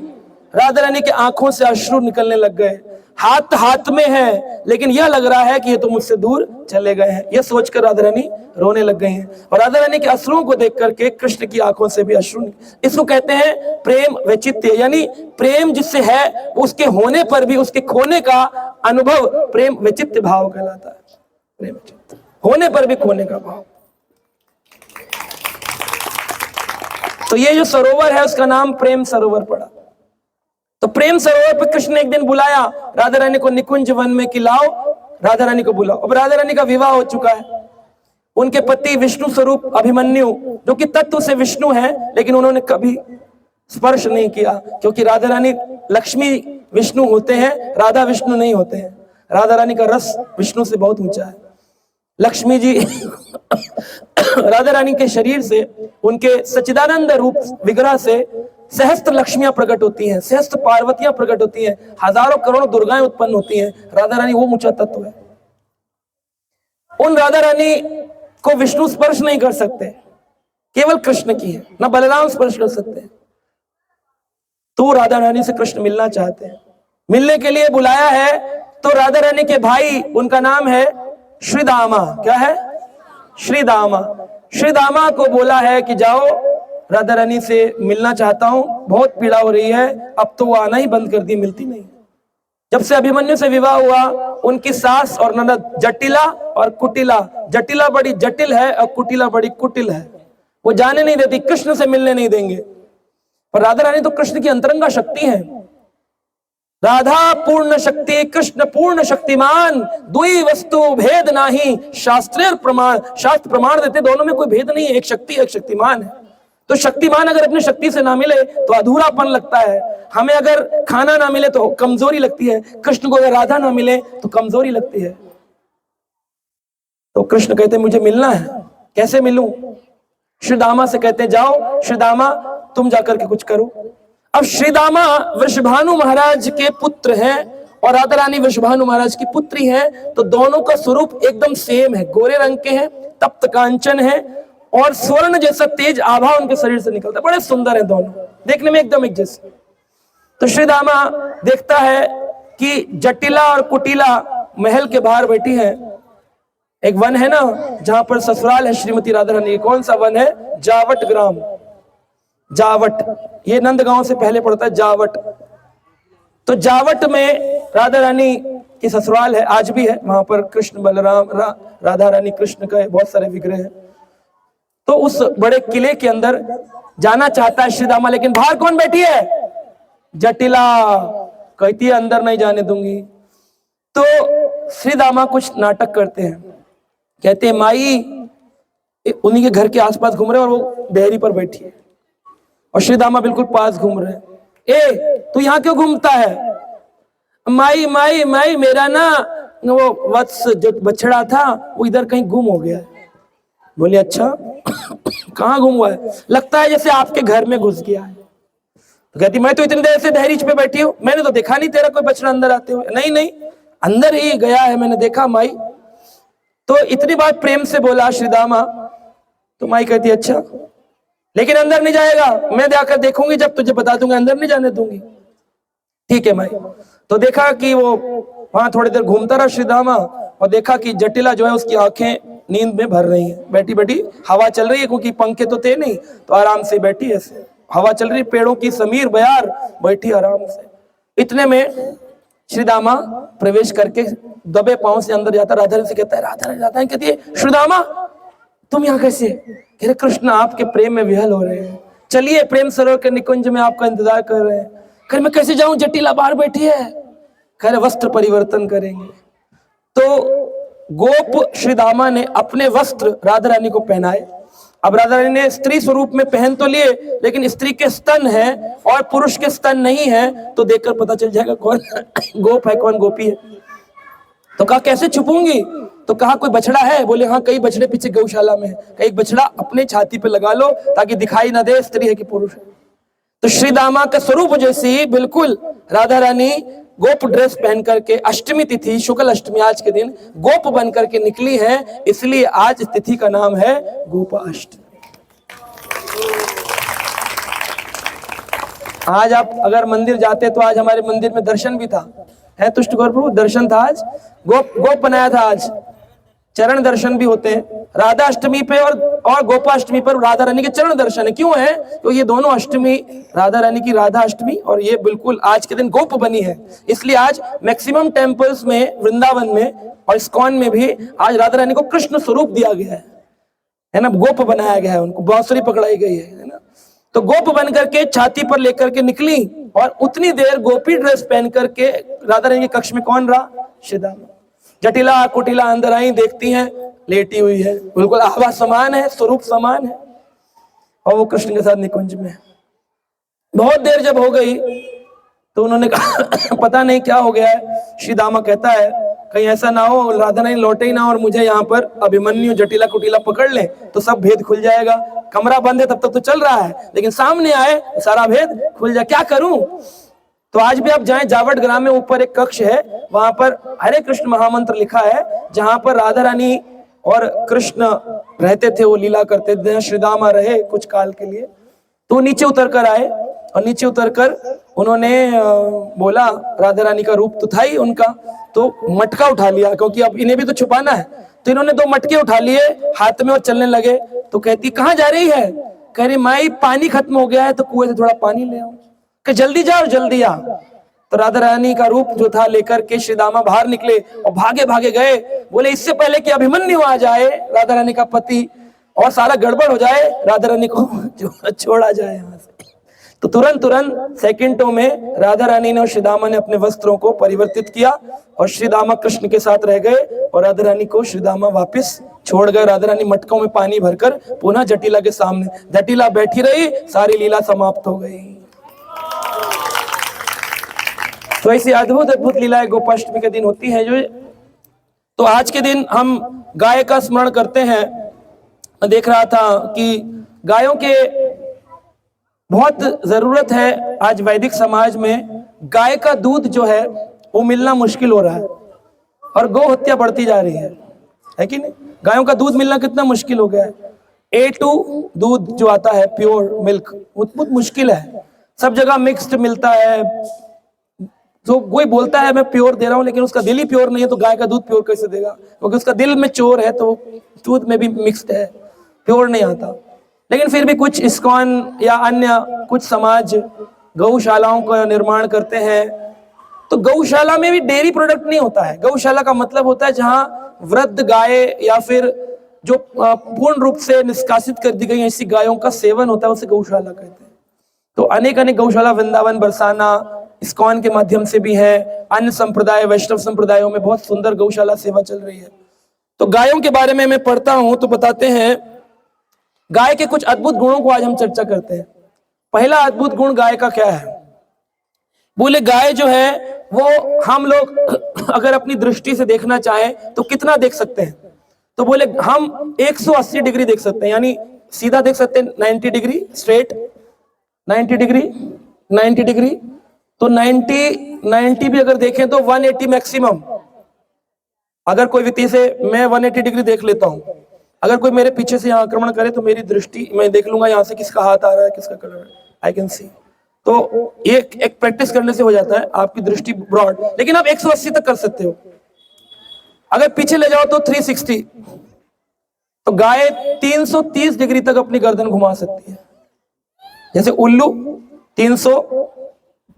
राधा रानी के आंखों से अश्रु निकलने लग गए। हाथ हाथ में है, लेकिन यह लग रहा है कि ये तो मुझसे दूर चले गए हैं। यह सोचकर राधा रानी रोने लग गई हैं। और राधा रानी के अश्रुओं को देख करके कृष्ण की आंखों से भी अश्रु। इसको कहते हैं प्रेम वैचित्य, यानी प्रेम जिससे है उसके होने पर भी उसके खोने का अनुभव प्रेम वैचित्य भाव कहलाता है। प्रेम वैचित्य, होने पर भी खोने का भाव। तो ये जो सरोवर है उसका नाम प्रेम सरोवर पड़ा। तो प्रेम सरोवर पर कृष्ण ने एक दिन बुलाया राधा रानी को निकुंज वन में कि लाओ राधा रानी को बुलाओ। अब राधा रानी का विवाह हो चुका है। उनके पति विष्णु स्वरूप अभिमन्यु, जो कि तत्व से विष्णु है, लेकिन उन्होंने कभी स्पर्श नहीं किया, क्योंकि राधा रानी लक्ष्मी विष्णु होते हैं, राधा विष्णु नहीं होते हैं। राधा रानी का रस विष्णु से बहुत ऊंचा है। लक्ष्मी जी राधा रानी के शरीर से, उनके सच्चिदानंद रूप विग्रह से सहस्त्र लक्ष्मियां प्रकट होती हैं, सहस्त्र पार्वतियां प्रकट होती हैं, हजारों करोड़ों दुर्गाएं उत्पन्न होती हैं। राधा रानी वो ऊंचा तत्व है। उन राधा रानी को विष्णु स्पर्श नहीं कर सकते, केवल कृष्ण की है, ना बलराम स्पर्श कर सकते। तो राधा रानी से कृष्ण मिलना चाहते हैं, मिलने के लिए बुलाया है। तो राधा रानी के भाई, उनका नाम है श्रीदामा। क्या है? श्रीदामा। श्रीदामा को बोला है कि जाओ राधा रानी से मिलना चाहता हूं, बहुत पीड़ा हो रही है। अब तो वो आना ही बंद कर दी, मिलती नहीं। जब से अभिमन्यु से विवाह हुआ, उनकी सास और ननद जटिला और कुटिला, जटिला बड़ी जटिल है और कुटिला बड़ी कुटिल है। वो जाने नहीं देती, कृष्ण से मिलने नहीं देंगे। पर राधा रानी तो कृष्ण की अंतरंगा शक्ति है। राधा पूर्ण शक्ति, कृष्ण पूर्ण शक्तिमान, दुई वस्तु भेद नाही, शास्त्रेर प्रमाण। शास्त्र प्रमाण देते दोनों में कोई भेद नहीं है, एक शक्ति एक शक्तिमान है। तो शक्तिमान अगर अपनी शक्ति से ना मिले तो अधूरापन लगता है। हमें अगर खाना ना मिले तो कमजोरी लगती है, कृष्ण को अगर राधा ना मिले तो कमजोरी लगती है। तो कृष्ण कहते मुझे मिलना है, कैसे मिलूं? श्रीदामा से कहते जाओ श्रीदामा तुम जाकर के कुछ करो। अब श्रीदामा वृषभानु महाराज के पुत्र हैं और राधा रानी वृषभानु महाराज की पुत्री हैं। तो दोनों का स्वरूप एकदम सेम है, गोरे रंग के हैं, तप्त कांचन है और स्वर्ण जैसा तेज आभा उनके शरीर से निकलता है। बड़े सुंदर हैं दोनों, देखने में एकदम एक जैसे। तो श्रीदामा देखता है कि जटिला और कुटिला महल के बाहर बैठी है एक वन है ना जहां पर ससुराल है श्रीमती राधा रानी, कौन सा वन है? जावट ग्राम, जावट, ये नंदगांव से पहले पड़ता है जावट। तो जावट में राधा रानी की ससुराल है, आज भी है वहां पर। कृष्ण बलराम राधा रानी कृष्ण का बहुत सारे विग्रह हैं। तो उस बड़े किले के अंदर जाना चाहता है श्रीदामा, लेकिन बाहर कौन बैठी है? जटिला। कहती है अंदर नहीं जाने दूंगी। तो श्रीदामा कुछ नाटक करते हैं, कहते हैं माई उन्हीं के घर के आसपास घूम रहे हैं और वो डेयरी पर बैठी है और श्रीदामा बिल्कुल पास घूम रहे हैं। ए तू यहाँ क्यों घूमता है? माई माई माई मेरा ना वो वत्स जो बछड़ा था वो इधर कहीं गुम हो गया है। बोले अच्छा कहाँ गुम हुआ है? लगता है जैसे आपके घर में घुस गया है। तो कहती मैं तो इतनी देर से दहलीज पे बैठी हूँ, मैंने तो देखा नहीं तेरा कोई बछड़ा अंदर आते हुए। नहीं नहीं अंदर ही गया है, मैंने देखा माई। तो इतनी बात प्रेम से बोला श्रीदामा। तो माई कहती अच्छा लेकिन अंदर नहीं जाएगा, मैं जाकर देखूंगी, जब तुझे बता दूंगा, अंदर नहीं जाने दूंगी। ठीक है माई। तो देखा कि वो वहां थोड़ी देर घूमता रहा श्रीदामा और देखा कि जटिला जो है उसकी आंखें नींद में भर रही हैं, बैठी बैठी हवा चल रही है, क्योंकि पंखे तो थे नहीं, तो आराम से बैठी ऐसे हवा चल रही, पेड़ों की समीर बयार, बैठी आराम से। इतने में श्रीदामा प्रवेश करके दबे पांव से अंदर जाता, राधा से कहता है राधा राधा, कहती है श्रीदामा तुम यहाँ कैसे? कह रहे कृष्ण आपके प्रेम में विहल हो रहे हैं, चलिए प्रेम सरोवर के निकुंज में आपका इंतजार कर रहे हैं। कह रहे मैं कैसे जाऊं, जटिला बाहर बैठी है। कह रहे वस्त्र परिवर्तन करेंगे। तो गोप श्रीदामा ने अपने वस्त्र राधा रानी को पहनाए। अब राधा रानी ने स्त्री स्वरूप में पहन तो लिए, लेकिन स्त्री के स्तन है और पुरुष के स्तन नहीं है, तो देखकर पता चल जाएगा कौन गोप है कौन गोपी है। तो कहा कैसे छुपूंगी? तो कहा कोई बछड़ा है? बोले हाँ कई बछड़े पीछे गौशाला में है। कहा एक बछड़ा अपने छाती पे लगा लो ताकि दिखाई ना दे स्त्री है कि पुरुष है। तो श्रीदामा का स्वरूप जैसी बिल्कुल राधा रानी गोप ड्रेस पहन करके, अष्टमी तिथि शुक्ल अष्टमी आज के दिन गोप बन करके निकली है, इसलिए आज तिथि का नाम है गोपाष्टमी। आज आप अगर मंदिर जाते तो आज हमारे मंदिर में दर्शन भी था, है तुष्ट गौर प्रभु, दर्शन था आज, गोप बनाया था आज, चरण दर्शन भी होते हैं। राधा अष्टमी पे और गोपाष्टमी पर राधा रानी के चरण दर्शन है। क्यों है? तो ये दोनों अष्टमी राधा रानी की राधा अष्टमी और ये बिल्कुल आज के दिन गोप बनी है, इसलिए आज मैक्सिमम टेम्पल्स में, वृंदावन में और इस्कॉन में भी आज राधा रानी को कृष्ण स्वरूप दिया गया है ना, गोप बनाया गया है, उनको बांसुरी पकड़ाई गई है ना। तो गोप बन करके छाती पर लेकर के निकली और उतनी देर गोपी ड्रेस पहन करके राधा रानी के कक्ष में कौन रहा? श्रीदामा। जटिला कुटिला अंदर आई, देखती हैं लेटी हुई है, बिल्कुल आभा समान है, स्वरूप समान है, और वो कृष्ण के साथ निकुंज में। बहुत देर जब हो गई तो उन्होंने कहा पता नहीं क्या हो गया है। श्रीदामा कहता है कहीं ऐसा ना हो राधा रानी लौटे ही ना और मुझे यहाँ पर अभिमन्यु जटिला कुटिला पकड़ ले तो सब भेद खुल जाएगा। कमरा बंद है तब तक तो चल रहा है, लेकिन सामने आए सारा भेद खुल जाए, क्या करूं? तो आज भी आप जाएं जावट ग्राम में, ऊपर एक कक्ष है, वहां पर हरे कृष्ण महामंत्र लिखा है, जहां पर राधा रानी और कृष्ण रहते थे, वो लीला करते थे। श्रीदामा रहे कुछ काल के लिए, तो नीचे उतर कर आए और नीचे उतरकर उन्होंने बोला, राधा रानी का रूप तो था ही उनका, तो मटका उठा लिया, क्योंकि अब इन्हें भी तो छुपाना है, तो इन्होंने 2 मटके उठा लिए हाथ में और चलने लगे। तो कहती कहाँ जा रही है? कह रही माई पानी खत्म हो गया है तो कुएं से थोड़ा पानी ले आओ। कि जल्दी जाओ जल्दी आ। तो राधा रानी का रूप जो था लेकर के श्रीदामा बाहर निकले और भागे भागे गए। बोले इससे पहले कि अभिमन्यु आ जाए राधा रानी का पति और सारा गड़बड़ हो जाए, राधा रानी को छोड़ा जाए यहाँ से। तो तुरंत सेकंडों में राधा रानी ने और श्रीदामा ने अपने वस्त्रों को परिवर्तित किया और श्रीदामा कृष्ण के साथ रह गए और राधा रानी को श्रीदामा वापस छोड़ गए। राधा रानी मटकों में पानी भरकर पुनः जटिला के सामने, जटिला बैठी रही, सारी लीला समाप्त हो गई। तो ऐसी अद्भुत अद्भुत लीलाएं गोपाष्टमी के दिन होती है। जो तो आज के दिन हम गाय का स्मरण करते हैं। मैं देख रहा था कि गायों के बहुत जरूरत है आज वैदिक समाज में। गाय का दूध जो है वो मिलना मुश्किल हो रहा है और गौ हत्या बढ़ती जा रही है कि नहीं? गायों का दूध मिलना कितना मुश्किल हो गया है। A2 दूध जो आता है प्योर मिल्क, वो बहुत मुश्किल है। सब जगह मिक्स्ड मिलता है, जो कोई बोलता है मैं प्योर दे रहा हूं, लेकिन उसका दिल ही प्योर नहीं है, तो गाय का दूध प्योर कैसे देगा? क्योंकि उसका दिल में चोर है, तो दूध में भी मिक्स्ड है, प्योर नहीं आता। लेकिन फिर भी कुछ इस्कॉन या अन्य कुछ समाज गौशालाओं का निर्माण करते हैं। तो गौशाला में भी डेयरी प्रोडक्ट नहीं होता है। गौशाला का मतलब होता है जहां वृद्ध गाय या फिर जो पूर्ण रूप से निष्कासित कर दी गई ऐसी गायों का सेवन होता है, उसे गौशाला कहते हैं। तो अनेक अनेक गौशाला वृंदावन, बरसाना, इस्कॉन के माध्यम से भी है। अन्य संप्रदाय, वैष्णव संप्रदायों में बहुत सुंदर गौशाला सेवा चल रही है। तो गायों के बारे में मैं पढ़ता हूं तो बताते हैं, गाय के कुछ अद्भुत गुणों को आज हम चर्चा करते हैं। पहला अद्भुत गुण गाय का क्या है? बोले गाय जो है वो हम लोग अगर अपनी दृष्टि से देखना चाहें तो कितना देख सकते हैं? तो बोले हम 180 डिग्री देख सकते हैं, यानी सीधा देख सकते हैं 90 डिग्री स्ट्रेट, 90 डिग्री, 90 डिग्री। तो 90 भी अगर देखें तो 180 मैक्सिमम। अगर कोई व्यक्ति से मैं 180 डिग्री देख लेता हूं, अगर कोई मेरे पीछे से यहाँ आक्रमण करे तो मेरी दृष्टि, मैं देख लूंगा यहाँ से किसका हाथ आ रहा है, किसका कलर है, आई कैन सी। तो एक प्रैक्टिस करने से हो जाता है आपकी दृष्टि ब्रॉड। लेकिन आप 180 तक कर सकते हो। अगर पीछे ले जाओ तो 360। तो गाय 330 डिग्री तक अपनी गर्दन घुमा सकती है। जैसे उल्लू 300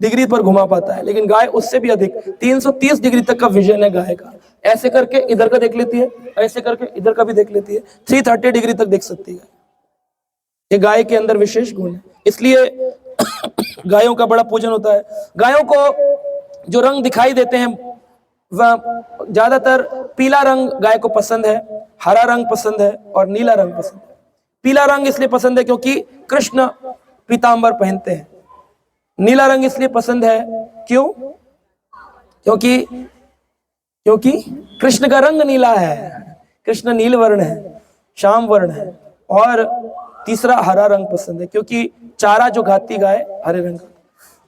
डिग्री पर घुमा पाता है, लेकिन गाय उससे भी अधिक 330 डिग्री तक का विजन है गाय का। ऐसे करके इधर का देख लेती है, ऐसे करके इधर का भी देख लेती है, 330 डिग्री तक देख सकती है। ये गाय के अंदर विशेष गुण है, इसलिए गायों का बड़ा पूजन होता है। गायों को जो रंग दिखाई देते हैं वह ज्यादातर पीला रंग गाय को पसंद है, हरा रंग पसंद है और नीला रंग पसंद है। पीला रंग इसलिए पसंद है क्योंकि कृष्ण पीतांबर पहनते हैं। नीला रंग इसलिए पसंद है क्यों? क्योंकि कृष्ण का रंग नीला है, कृष्ण नील वर्ण है, श्याम वर्ण है। और तीसरा हरा रंग पसंद है क्योंकि चारा जो खाती गाय हरे रंग का,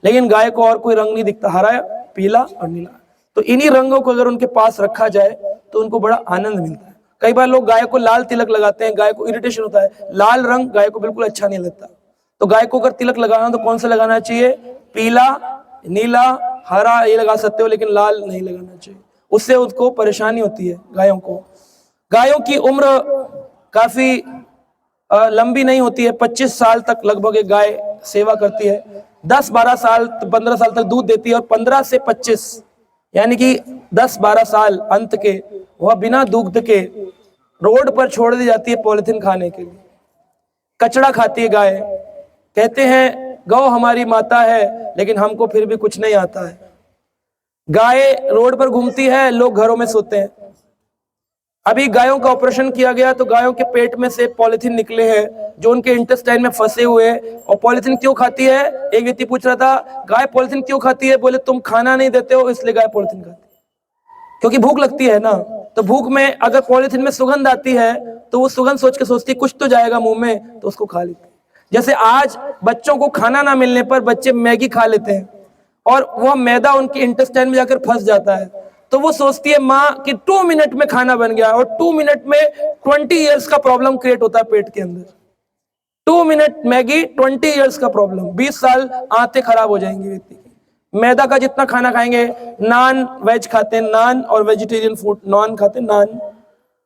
लेकिन गाय को और कोई रंग नहीं दिखता, हरा, पीला और नीला। तो इन्हीं रंगों को अगर उनके पास रखा जाए तो उनको बड़ा आनंद मिलता है। कई बार लोग गाय को लाल तिलक लगाते हैं, गाय को इरिटेशन होता है, लाल रंग गाय को बिल्कुल अच्छा नहीं लगता। तो गाय को अगर तिलक लगाना तो कौन सा लगाना चाहिए? पीला, नीला, हरा ये लगा सकते हो, लेकिन लाल नहीं लगाना चाहिए, उससे उसको परेशानी होती है गायों को। गायों की उम्र काफी लंबी नहीं होती है, 25 साल तक लगभग एक गाय सेवा करती है। 10-12 साल 15 साल तक दूध देती है, और 15 से 25 यानी कि 10-12 साल अंत के वह बिना दुग्ध के रोड पर छोड़ दी जाती है पॉलिथीन खाने के लिए। कचड़ा खाती है गाय। कहते हैं गौ हमारी माता है, लेकिन हमको फिर भी कुछ नहीं आता है। गाय रोड पर घूमती है, लोग घरों में सोते हैं। अभी गायों का ऑपरेशन किया गया तो गायों के पेट में से पॉलिथीन निकले हैं जो उनके इंटेस्टाइन में फंसे हुए हैं। और पॉलिथीन क्यों खाती है? एक व्यक्ति पूछ रहा था, गाय पॉलिथीन क्यों खाती है? बोले तुम खाना नहीं देते हो इसलिए गाय पॉलिथीन खाती है। क्योंकि भूख लगती है ना, तो भूख में अगर पॉलिथीन में सुगंध आती है तो वो सुगंध सोच के सोचती है कुछ तो जाएगा मुंह में, तो उसको खा लेती है। जैसे आज बच्चों को खाना ना मिलने पर बच्चे मैगी खा लेते हैं और वह मैदा उनके इंटेस्टाइन में जाकर फंस जाता है, तो वो सोचती है माँ कि 2 मिनट में खाना बन गया, और 2 मिनट में 20 इयर्स का प्रॉब्लम क्रिएट होता है पेट के अंदर। 2 मिनट मैगी 20 इयर्स का प्रॉब्लम, 20 साल आंतें खराब हो जाएंगी व्यक्ति की। मैदा का जितना खाना खाएंगे, नान वेज खाते हैं, नान और वेजिटेरियन फूड, नान खाते हैं,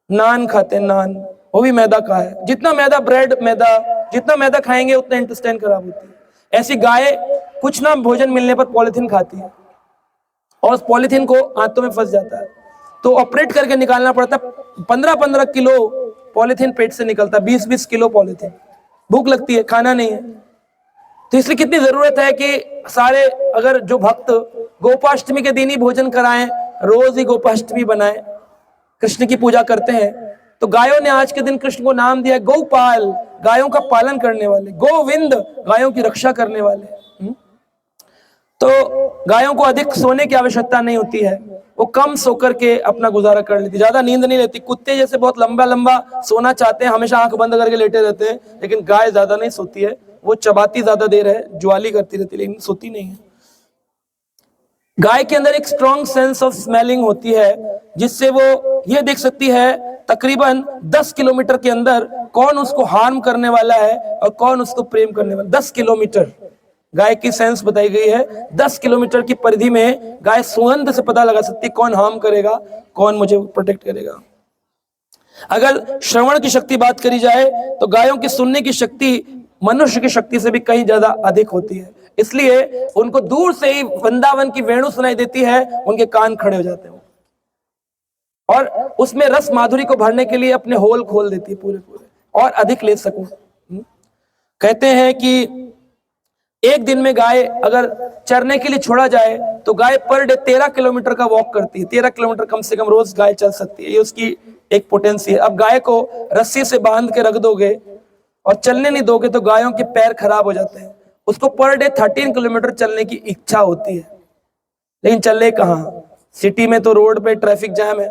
नान खाते हैं, नान वो भी मैदा का है। जितना मैदा, ब्रेड मैदा, जितना मैदा खाएंगे उतना इंटेस्टाइन खराब होती है। ऐसी गाय कुछ ना भोजन मिलने पर पॉलिथीन खाती है और उस पॉलिथीन को आंतों में फंस जाता है, तो ऑपरेट करके निकालना पड़ता है। 15-15 किलो पॉलिथीन पेट से निकलता है, 20-20 किलो पॉलिथीन। भूख लगती है, खाना नहीं है, तो इसलिए कितनी जरूरत है कि सारे अगर जो भक्त गोपाष्टमी के दिन ही भोजन कराएं, रोज ही गोपाष्टमी बनाएं, कृष्ण की पूजा करते हैं। तो गायों ने आज के दिन कृष्ण को नाम दिया गौपाल, गायों का पालन करने वाले, गोविंद गायों की रक्षा करने वाले। तो गायों को अधिक सोने की आवश्यकता नहीं होती है, वो कम सो करके अपना गुजारा कर लेती, ज्यादा नींद नहीं लेती। कुत्ते जैसे बहुत लंबा लंबा सोना चाहते हैं, हमेशा आंख बंद करके लेटे रहते हैं, लेकिन गाय ज्यादा नहीं सोती है, वो चबाती ज्यादा देर है, ज्वाली करती रहती है, लेकिन सोती नहीं है। गाय के अंदर एक स्ट्रॉन्ग सेंस ऑफ स्मेलिंग होती है, जिससे वो ये देख सकती है तकरीबन 10 किलोमीटर के अंदर कौन उसको हार्म करने वाला है और कौन उसको प्रेम करने वाला। 10 किलोमीटर गाय की सेंस बताई गई है। 10 किलोमीटर की परिधि में गाय सुगंध से पता लगा सकती है कौन हार्म करेगा, कौन मुझे प्रोटेक्ट करेगा। अगर श्रवण की शक्ति बात करी जाए तो गायों की सुनने की शक्ति मनुष्य की शक्ति से भी कहीं ज्यादा अधिक होती है, इसलिए उनको दूर से ही वृंदावन की वेणु सुनाई देती है, उनके कान खड़े हो जाते हैं और उसमें रस माधुरी को भरने के लिए अपने होल खोल देती है पूरे पूरे और अधिक ले सकूं। कहते हैं कि एक दिन में गाय अगर चरने के लिए छोड़ा जाए तो गाय पर डे 13 किलोमीटर का वॉक करती है। 13 किलोमीटर कम से कम रोज गाय चल सकती है, ये उसकी एक पोटेंसी है। अब गाय को रस्सी से बांध के रख दोगे और चलने नहीं दोगे तो गायों के पैर खराब हो जाते हैं। उसको पर डे 13 किलोमीटर चलने की इच्छा होती है, लेकिन चले कहाँ? सिटी में तो रोड पे ट्रैफिक जैम है,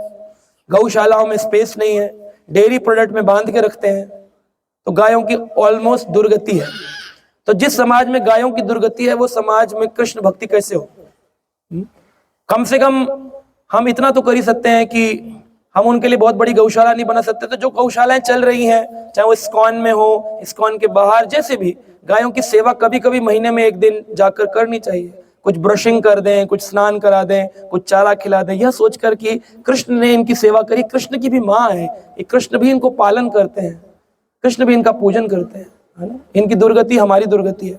गौशालाओं में स्पेस नहीं है, डेयरी प्रोडक्ट में बांध के रखते हैं, तो गायों की ऑलमोस्ट दुर्गति है। तो जिस समाज में गायों की दुर्गति है वो समाज में कृष्ण भक्ति कैसे हो? कम से कम हम इतना तो कर ही सकते हैं कि हम उनके लिए बहुत बड़ी गौशाला नहीं बना सकते, तो जो गौशालाएं चल रही हैं, चाहे वो इस्कॉन में हो, इस्कॉन के बाहर, जैसे भी, गायों की सेवा कभी कभी महीने में एक दिन जाकर करनी चाहिए। कुछ ब्रशिंग कर दें, कुछ स्नान करा दें, कुछ चारा खिला दें, यह सोचकर कि कृष्ण ने इनकी सेवा करी, कृष्ण की भी माँ है, ये कृष्ण भी इनको पालन करते हैं, कृष्ण भी इनका पूजन करते हैं, है ना? इनकी दुर्गति हमारी दुर्गति है।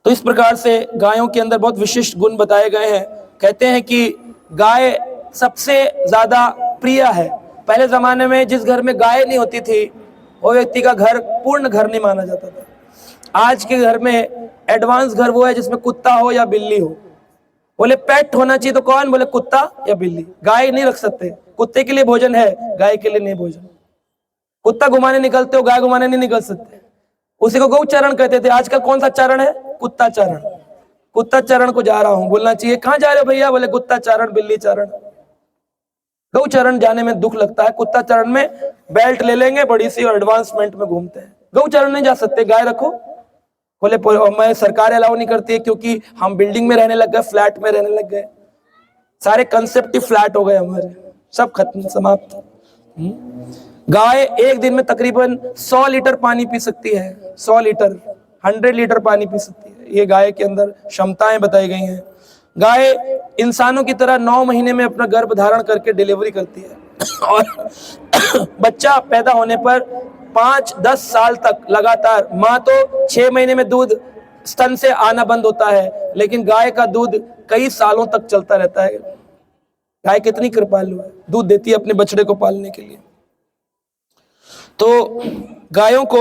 तो इस प्रकार से गायों के अंदर बहुत विशिष्ट गुण बताए गए हैं। कहते हैं कि गाय सबसे ज्यादा प्रिय है। पहले जमाने में जिस घर में गाय नहीं होती थी वो व्यक्ति का घर पूर्ण घर नहीं माना जाता था। आज के घर में एडवांस घर वो है जिसमें कुत्ता हो या बिल्ली हो। बोले पेट होना चाहिए तो कौन? बोले कुत्ता या बिल्ली। गाय नहीं रख सकते, कुत्ते के लिए भोजन है, गाय के लिए नहीं भोजन। कुत्ता घुमाने निकलते हो, गाय घुमाने नहीं निकल सकते। उसी को गौचरण कहते थे। आजकल कौन सा चरण है? कुत्ता चरण। कुत्ता चरण को जा रहा हूं, बोलना चाहिए कहां जा रहे हो भैया? बोले कुत्ता चरण, बिल्ली चरण। गौचरण जाने में दुख लगता है, कुत्ता चरण में बेल्ट ले लेंगे बड़ी सी और एडवांसमेंट में घूमते हैं। गौचरण नहीं जा सकते, गाय रखो। बोले मैं सरकार अलाउ नहीं करती है क्योंकि हम बिल्डिंग में रहने लग गए, फ्लैट में रहने लग गए, सारे कंसेप्ट ही फ्लैट हो गए हमारे, सब खत्म, समाप्त। गाय एक दिन में तकरीबन 100 लीटर पानी पी सकती है। 100 लीटर, 100 लीटर पानी पी सकती है। ये गाय के अंदर क्षमताएं बताई गई हैं। गाय इंसानों की तरह 9 महीने में अपना गर्भ धारण करके डिलीवरी करती है और बच्चा पैदा होने पर 5-10 साल तक लगातार, माँ तो 6 महीने में दूध स्तन से आना बंद होता है, लेकिन गाय का दूध कई सालों तक चलता रहता है। गाय कितनी कृपालु है, दूध देती है अपने बछड़े को पालने के लिए। तो गायों को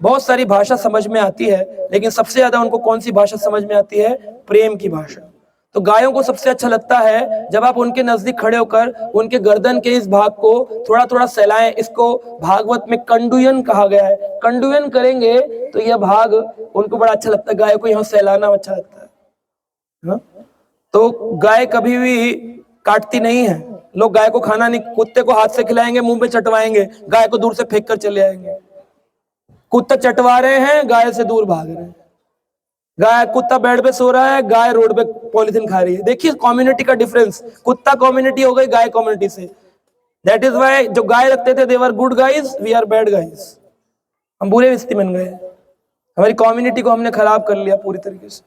बहुत सारी भाषा समझ में आती है, लेकिन सबसे ज्यादा उनको कौन सी भाषा समझ में आती है? प्रेम की भाषा। तो गायों को सबसे अच्छा लगता है जब आप उनके नजदीक खड़े होकर उनके गर्दन के इस भाग को थोड़ा थोड़ा सहलाएं। इसको भागवत में कंडुयन कहा गया है। कंडुयन करेंगे तो यह भाग उनको बड़ा अच्छा लगता है, गाय को यहाँ सहलाना अच्छा लगता है, हा? तो गाय कभी भी काटती नहीं है। लोग गाय को खाना नहीं, कुत्ते को हाथ से खिलाएंगे, मुंह पे चटवाएंगे, गाय को दूर से फेंक कर चले आएंगे। कुत्ता चटवा रहे हैं, गाय से दूर भाग रहे हैं। गाय, कुत्ता बेड पे सो रहा है, गाय रोड पे पॉलिथीन खा रही है। देखिए कम्युनिटी का डिफरेंस, कुत्ता कम्युनिटी हो गई गाय कम्युनिटी से। दैट इज वाई जो गाय रखते थे they were good guys, we are bad guys. हम बुरे व्यक्ति बन गए, हमारी कम्युनिटी को हमने खराब कर लिया पूरी तरीके से।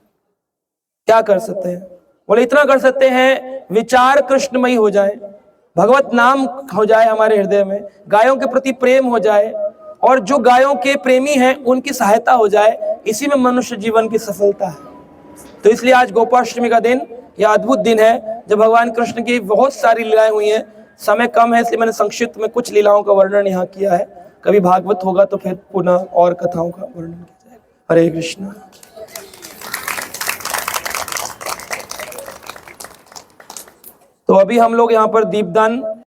क्या कर सकते हैं? बोले इतना कर सकते हैं, विचार कृष्णमयी हो जाए, भगवत नाम हो जाए हमारे हृदय में, गायों के प्रति प्रेम हो जाए और जो गायों के प्रेमी हैं उनकी सहायता हो जाए। इसी में मनुष्य जीवन की सफलता है। तो इसलिए आज गोपाष्टमी का दिन यह अद्भुत दिन है जब भगवान कृष्ण की बहुत सारी लीलाएं हुई हैं। समय कम है इसलिए मैंने संक्षिप्त में कुछ लीलाओं का वर्णन यहाँ किया है। कभी भागवत होगा तो फिर पुनः और कथाओं का वर्णन किया जाएगा। हरे कृष्ण। तो अभी हम लोग यहाँ पर दीपदान